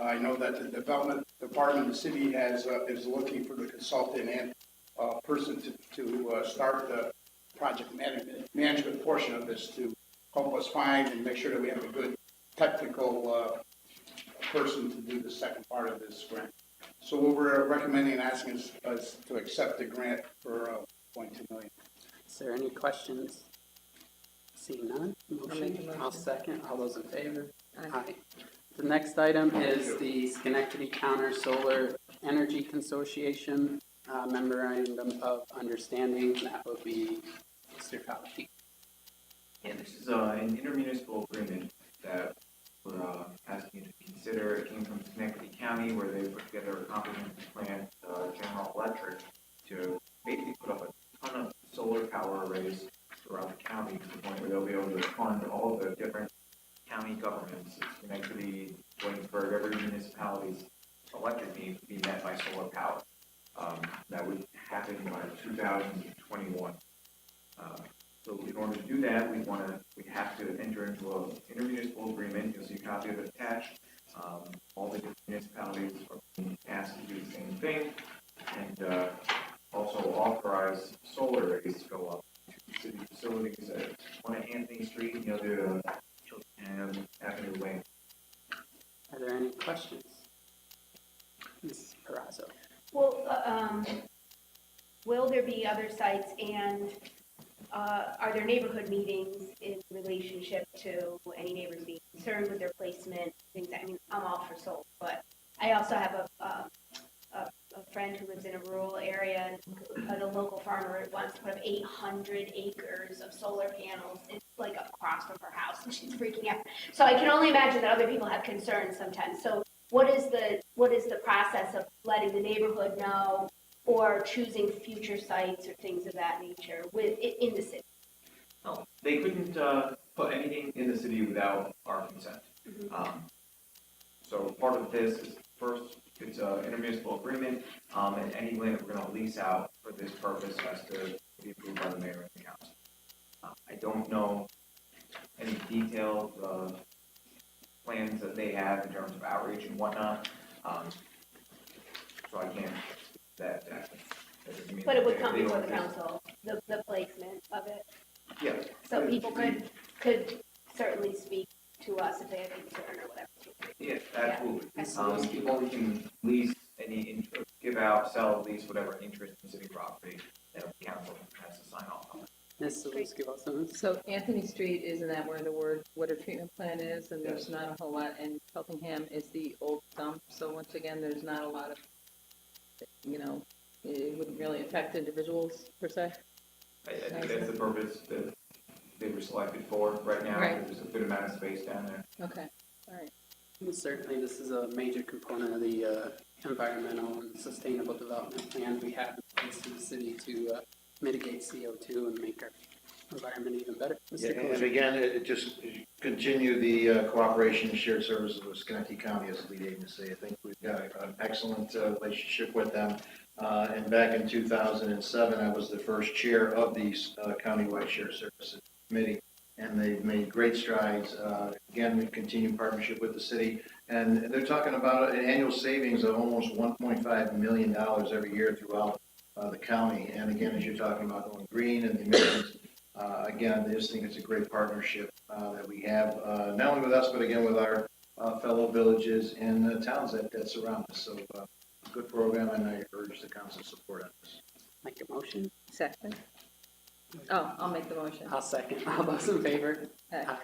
I know that the development department of the city is looking for the consultant and person to start the project management portion of this to help us find and make sure that we have a good technical person to do the second part of this grant. So what we're recommending and asking is to accept the grant for $0.2 million. Is there any questions? Seeing none, I'll make a motion. motion. I'll second. All those in favor? Aye. The next item is the Schenectady Counter Solar Energy Consortium Memorandum of Understanding. That will be Mr. Fauci. Yeah, this is an intermunicipal agreement that we're asking you to consider. It came from Schenectady County, where they put together a comprehensive plan, General Electric, to basically put up a ton of solar power arrays throughout the county to the point where they'll be able to fund all of the different county governments. Schenectady, Williamsburg, every municipality's electric needs to be met by solar power. That would happen by 2021. So in order to do that, we have to enter into an intermunicipal agreement. You'll see a copy of it attached. All the different municipalities are being asked to do the same thing, and also authorize solar arrays to go up to city facilities at one at Anthony Street and the other and Avenue Lane. Are there any questions? Ms. Perazzo. Well, will there be other sites, and are there neighborhood meetings in relationship to any neighbors being concerned with their placement, things that, I mean, I'm all for solar, but I also have a friend who lives in a rural area, and a local farmer wants to put up 800 acres of solar panels. It's like across from her house, and she's freaking out. So I can only imagine that other people have concerns sometimes. So what is the process of letting the neighborhood know, or choosing future sites or things of that nature in the city? Oh, they couldn't put anything in the city without our consent. Mm-hmm. So part of this is first it's an intermunicipal agreement, and any land that we're gonna lease out for this purpose has to be approved by the mayor and the council. I don't know any detailed, plans that they have in terms of outreach and whatnot, so I can't, that doesn't mean But it would that come they before don't the exist. council, the placement of it. Yeah. So people could certainly speak to us if they have concern or whatever. Yeah, absolutely. People can lease give out, sell, lease, whatever interest in city property, that the council has to sign off on. Ms. Zalinski also. So Anthony Street, isn't that where the water treatment plant is? And there's not a whole lot, and Feltingham is the old dump, so once again, there's not a lot of, it wouldn't really affect individuals per se. I think that's the purpose that they were selected for right now. Right. There's a good amount of space down there. Okay, all right. And certainly, this is a major component of the environmental and sustainable development plan we have in place in the city to mitigate CO2 and make our environment even better. Yeah, Mr. and Kosher. again, it just continue the cooperation and shared services with Schenectady County as the lead agency. I think we've got an excellent relationship with them. And back in 2007, I was the first chair of the countywide shared services committee, and they've made great strides. Again, we continue partnership with the city, and they're talking about an annual savings of almost $1.5 million every year throughout the county. And again, as you're talking about going green and the emissions, again, I just think it's a great partnership that we have, not only with us, but again with our fellow villages and towns that surround us. So, good program, and I urge the council support on this. Make a motion. Second. Oh, I'll make the motion. I'll second. All those in favor? Aye.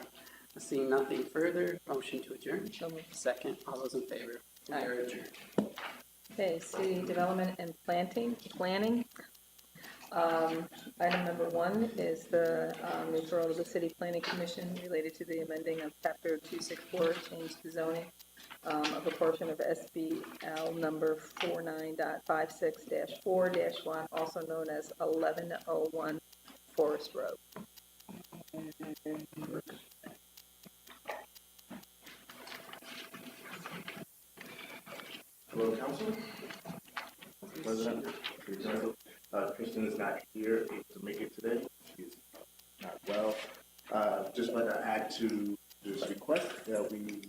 Seeing nothing further, motion to adjourn. So moved. Second. All those in favor? We Aye. are adjourned. Okay, city development and planning. Item number 1 is the referral to the city planning commission related to the amending of chapter 264, change the zoning of a portion of SBL number 49.56-4-1, also known as 1101 Forest Road. Hello, Council. President, Kristen is not here to make it today. She's not well. Just like to add to this request that we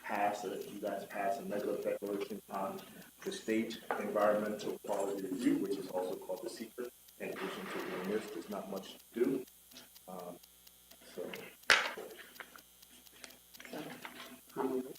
pass, that you guys pass a negative declaration on the state environmental quality review, which is also called the secret. In addition to doing this, there's not much to do. So. I'll move it.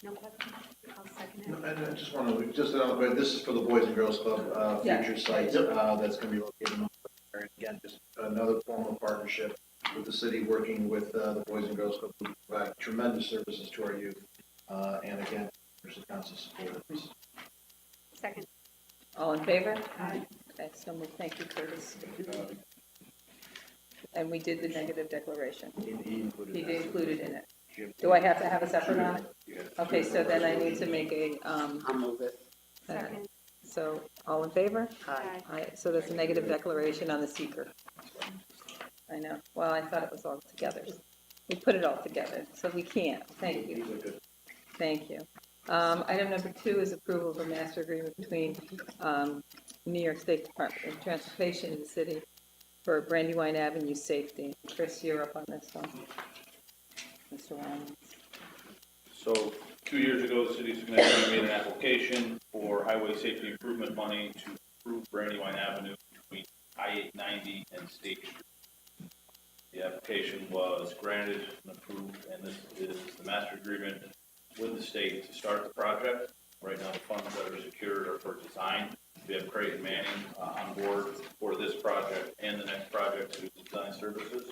No question? I'll second it. And I just want to, just another quick, this is for the Boys and Girls Club, Yeah. future site, that's going to be located in there. Again, just another form of partnership with the city, working with the Boys and Girls Club, who provide tremendous services to our youth. And again, there's the council support. Second. All in favor? Aye. Okay, so moved. Thank you, Curtis. And we did the negative declaration. He included He that. included in it. Do I have to have a separate on it? Yeah. Okay, so then I need to make a, I'll move it. Second. so, all in favor? Aye. Aye, so that's a negative declaration on the seeker. I know, well, I thought it was all together. We put it all together, so we can't. Thank you. These are good. Thank you. Item number 2 is approval of a master agreement between New York State Department of Transportation and the city for Brandywine Avenue safety. Chris, you're up on this one. Mr. Ryan. So 2 years ago, the city of Schenectady made an application for highway safety improvement money to improve Brandywine Avenue between I-890 and State Street. The application was granted and approved, and this is the master agreement with the state to start the project. Right now, the funds that are secured are for design. We have Creighton Manning on board for this project and the next project to do design services.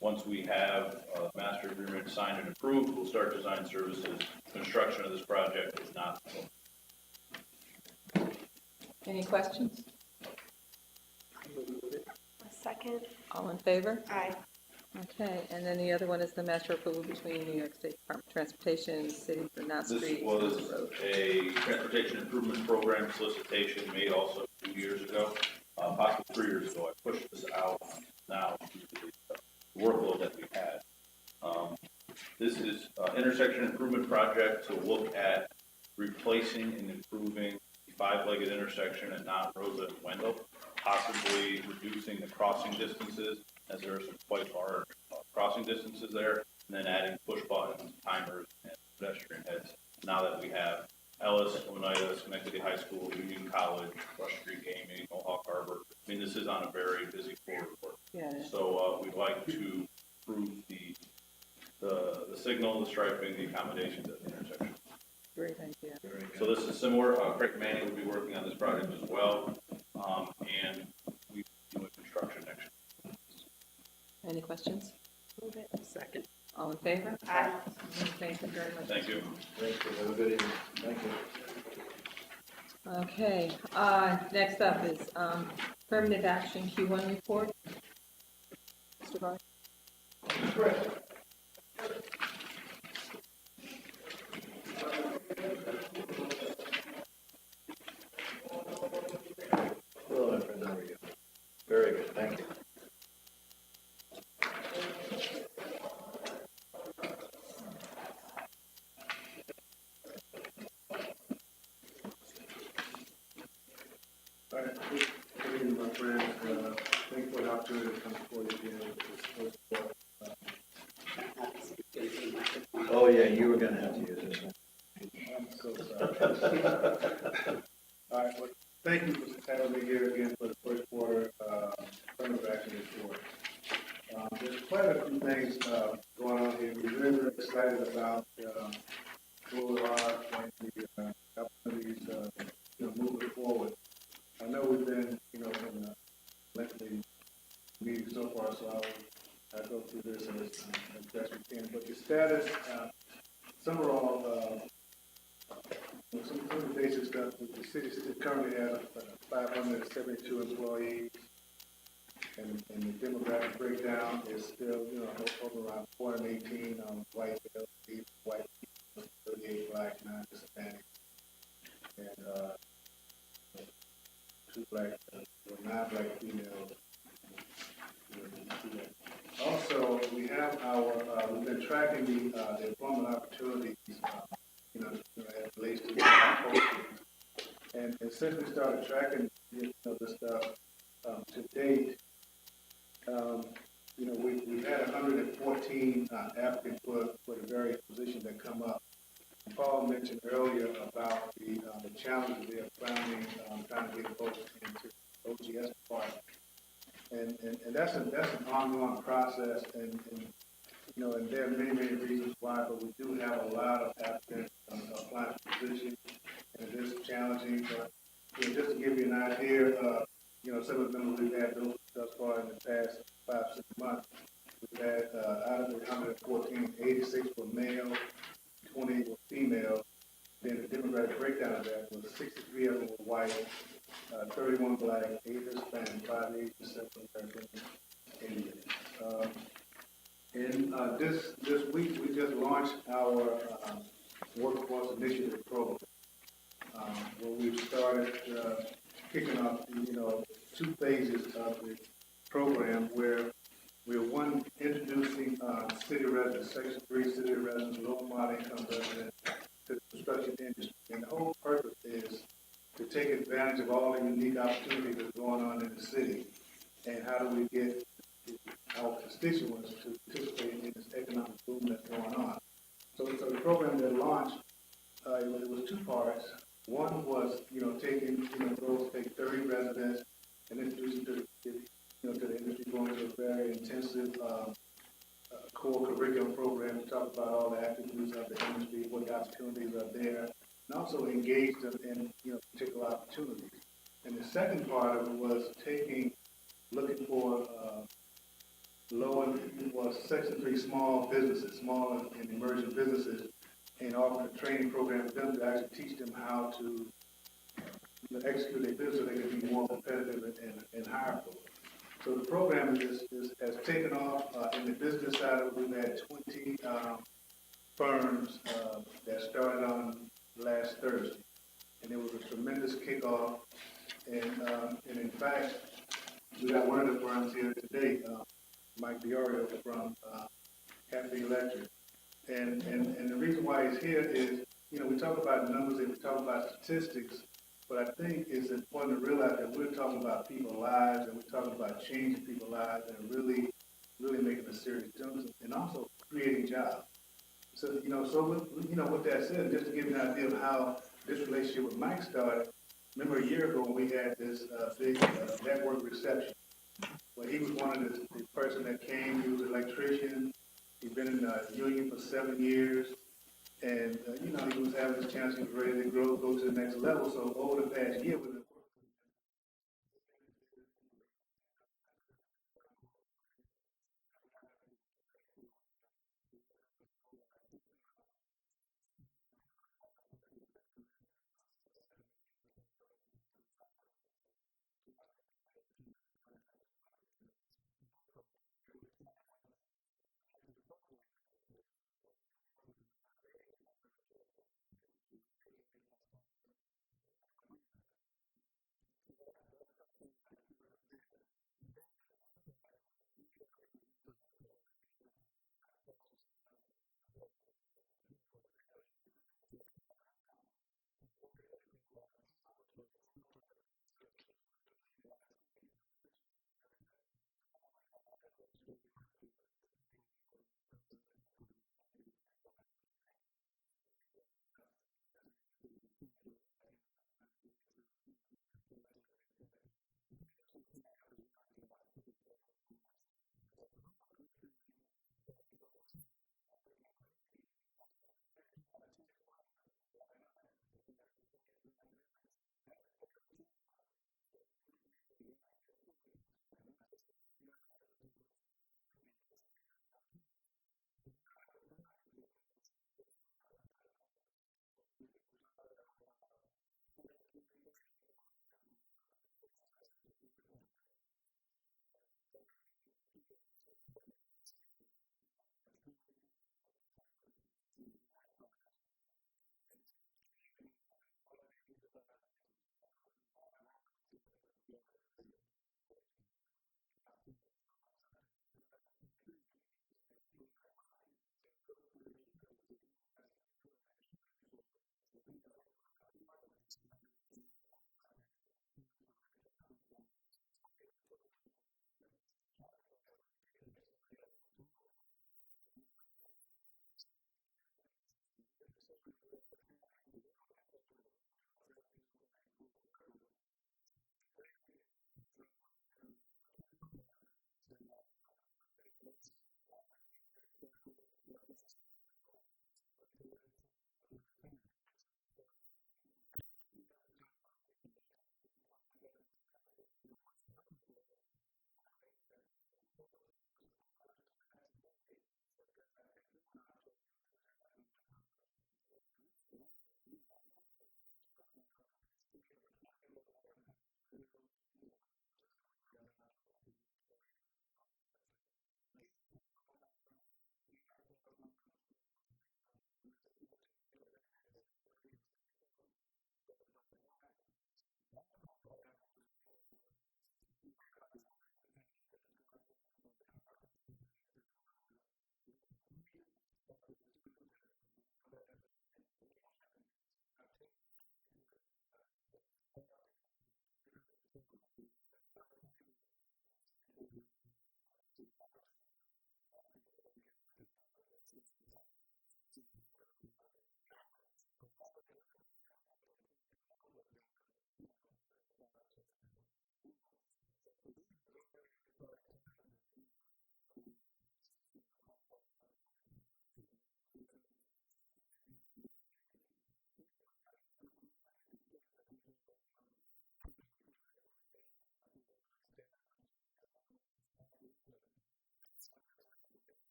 Once we have a master agreement signed and approved, we'll start design services. Construction of this project is not until Any questions? I will move it. Second. All in favor? Aye. Okay, and then the other one is the master approval between New York State Department of Transportation and the city for Knott This Street. was a transportation improvement program solicitation made also 2 years ago, possibly 3 years ago. I pushed this out now due to the workload that we had. This is intersection improvement project to look at replacing and improving the five-legged intersection at Mount Rosa and Wendell, possibly reducing the crossing distances, as there are some quite large crossing distances there, and then adding push buttons, timers, and pedestrian heads. Now that we have Ellis, Oneida, Schenectady High School, Union College, Rush Street Gaming, Mohawk Harbor, I mean, this is on a very busy corridor. Yeah. So, we'd like to improve the signal, the striping, the accommodations at the intersection. Great idea. So this is similar, Craig Manning will be working on this project as well, and we do construction next year. Any questions? Move it. Second. All in favor? Aye. Thank you very much. Thank you. Thank you, have a good evening. Thank you. Okay, next up is, affirmative action Q1 report. Mr. Barr? Hello, my friend, how are you? Very good, thank you. All right, good evening, my friend. Thank you for the opportunity to come before you again with this first Oh, yeah, you were gonna have to use this one. I'm so sorry. All right, well, thank you for having me here again for the first quarter, affirmative action report. There's quite a few things, going on here. We're really, really excited about, where we are and the, opportunities, moving forward. I know we've been, in the lengthy meeting so far, so I'll go through this as best we can. But the status, some are all, some of the basic stuff, the city still currently has 572 employees, and the demographic breakdown is still, over around 418 white males, 8 white people, 38 black, 9 Hispanic, and 2 black, 9 black females. Also, we have we've been tracking the employment opportunities, as it relates to the postings. And since we started tracking, this stuff, to date, we've had 114 applicants for the various positions that come up. Paul mentioned earlier about the challenges they're finding, trying to get folks into OGS department. And that's an ongoing process, and there are many reasons why, but we do have a lot of applicants applying for positions, and it is challenging, but just to give you an idea, some of the numbers we've had thus far in the past 5-6 months, we've had out of the 114, 86 were male, 20 were female. Then the demographic breakdown of that was 63 of them were white, 31 black, 8 Hispanic, 5 Asian, 7 American Indian. And this week we just launched our workforce initiative program, where we've started kicking off, 2 phases of the program, where we're introducing city residents, Section 3 city residents, low moderate income residents to the construction industry. And the whole purpose is to take advantage of all the unique opportunities that's going on in the city, and how do we get our constituents to participate in this economic boom that's going on. So the program that launched, it was 2 parts. One was, taking, goals, take 30 residents and introduce them to the industry, going to a very intensive core curriculum program to talk about all the attributes of the industry, what opportunities are there, and also engage them in, particular opportunities. And the second part of it was looking for Section 3 small businesses, small and emerging businesses, and offering a training program for them to actually teach them how to execute their business so they can be more competitive and hireable. So the program has taken off. In the business side of it, we've had 20 firms that started on last Thursday, and it was a tremendous kickoff. And in fact, we got one of the firms here today, Mike Diorio from Cafe Electric. And the reason why he's here is, we talk about numbers and we talk about statistics, but I think it's important to realize that we're talking about people's lives and we're talking about changing people's lives and really making a serious difference and also creating jobs. So, with that said, just to give you an idea of how this relationship with Mike started, remember a year ago when we had this big network reception, well, he was one of the person that came, he was an electrician, he'd been in the union for 7 years, and, he was having his chance, he was ready to grow, go to the next level, so over the past year, we've been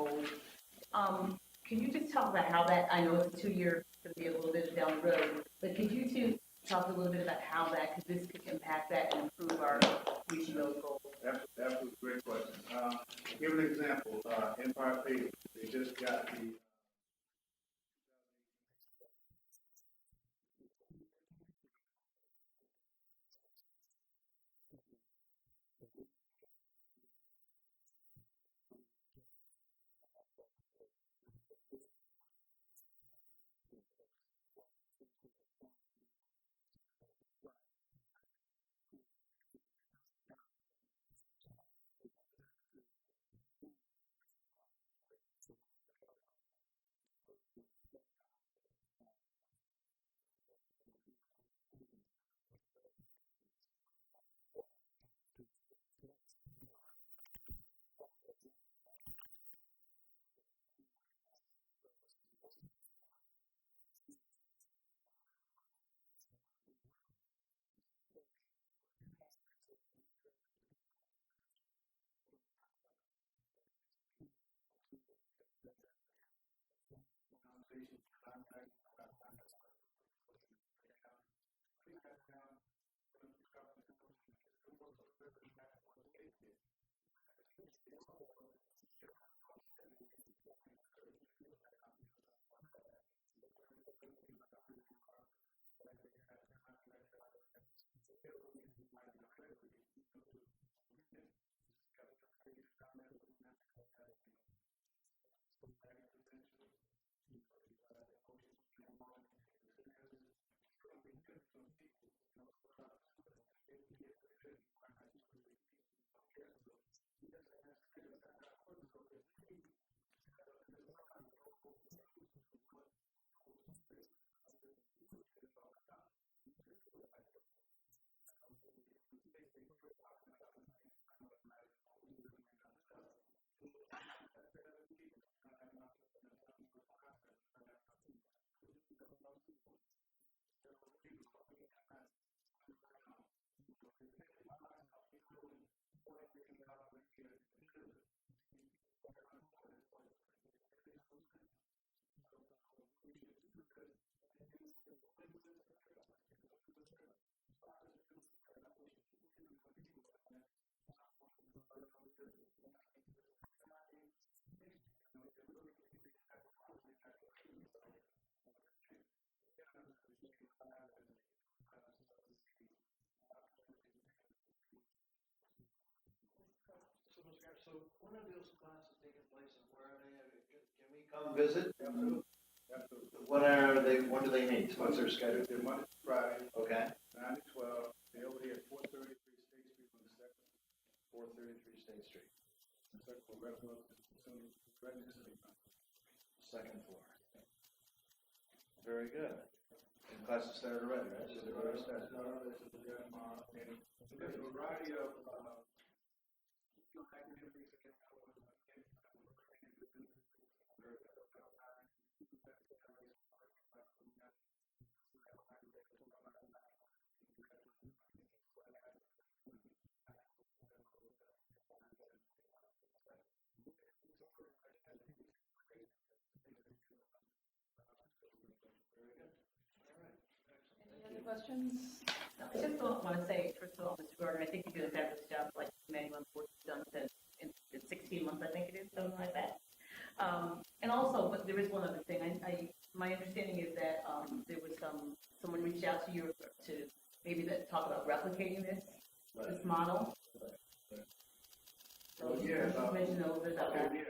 opposed. Can you just talk about how that, I know it's a 2-year, going to be a little bit down the road, but could you two talk a little bit about how that, could this could impact that and improve our reaching those goals? That was a great question. To give an example, Empire Paving, they just got the So when are those classes taking place and where are they? Can we come visit? absolutely, absolutely. When are they, when do they meet? What's their schedule? They're Monday, to Friday, Okay, 9 to 12. They're over here at 433 State Street on the second, 433 State Street, second floor, right above the right next to the second floor. Very good. And classes started already, right? So they've already started. And there's a variety of activities. Any other questions? No, I just want to say, first of all, Mr. Gordon, I think you do a fabulous job, like many of the work you've done since in 16 months, I think it is, something like that. And also, but there is one other thing. My understanding is that there was someone reached out to you to maybe talk about replicating this model. So Yeah, just mention a little bit about that. yeah.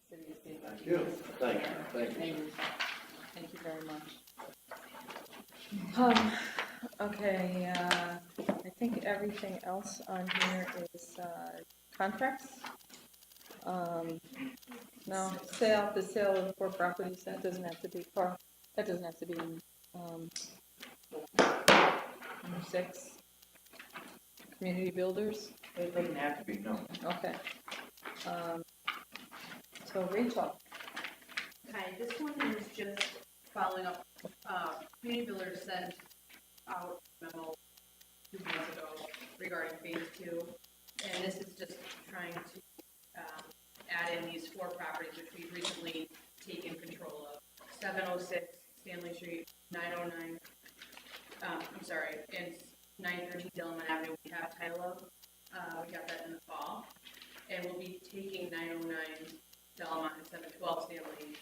City is being- Thank you. Thank you. Thank you. Thank you very much. Okay, I think everything else on here is contracts. No, the sale of 4 properties, that doesn't have to be in, number 6. Community builders, It doesn't have to be, no. okay. So Rachel, Hi, this one is just following up, community builders sent out a memo 2 months ago regarding phase 2, and this is just trying to, add in these 4 properties which we've recently taken control of. 706 Stanley Street, 909, and 913 Delman Avenue, we have title of, we got that in the fall. And we'll be taking 909 Delmont and 712 Stanley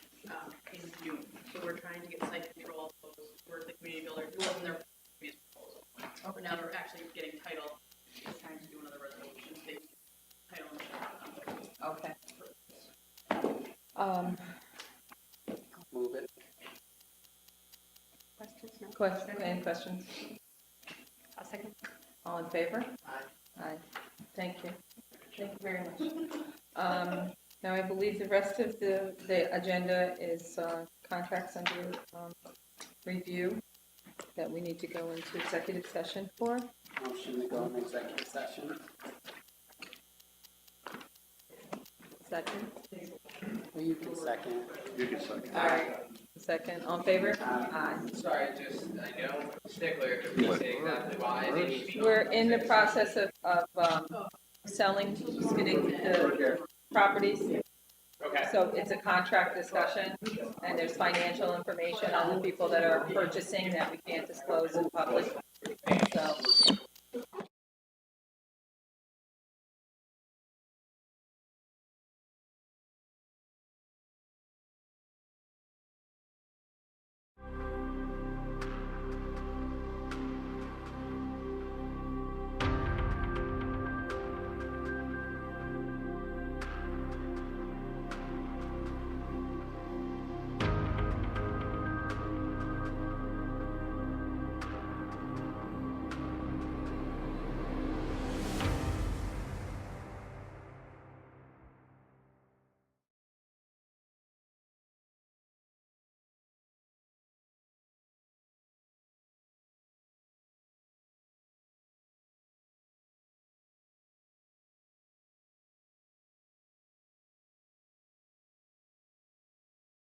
in June. So we're trying to get site control of those for the community builder, who wasn't their previous proposal. But now we're actually getting title, just trying to do another resolution, state title. okay. Move it. Questions? No? Any questions? A second. All in favor? Aye. Aye. Thank you. Thank you very much. Now, I believe the rest of the agenda is contracts under review that we need to go into executive session for. Motion to go in executive session. Second? Well, you can second. You can second. All right. Second, all in favor? Aye. Sorry, just, I know stickler to please say exactly why they need to be. We're in the process of selling, getting the properties. Okay. So it's a contract discussion, and there's financial information on the people that are purchasing that we can't disclose in public. So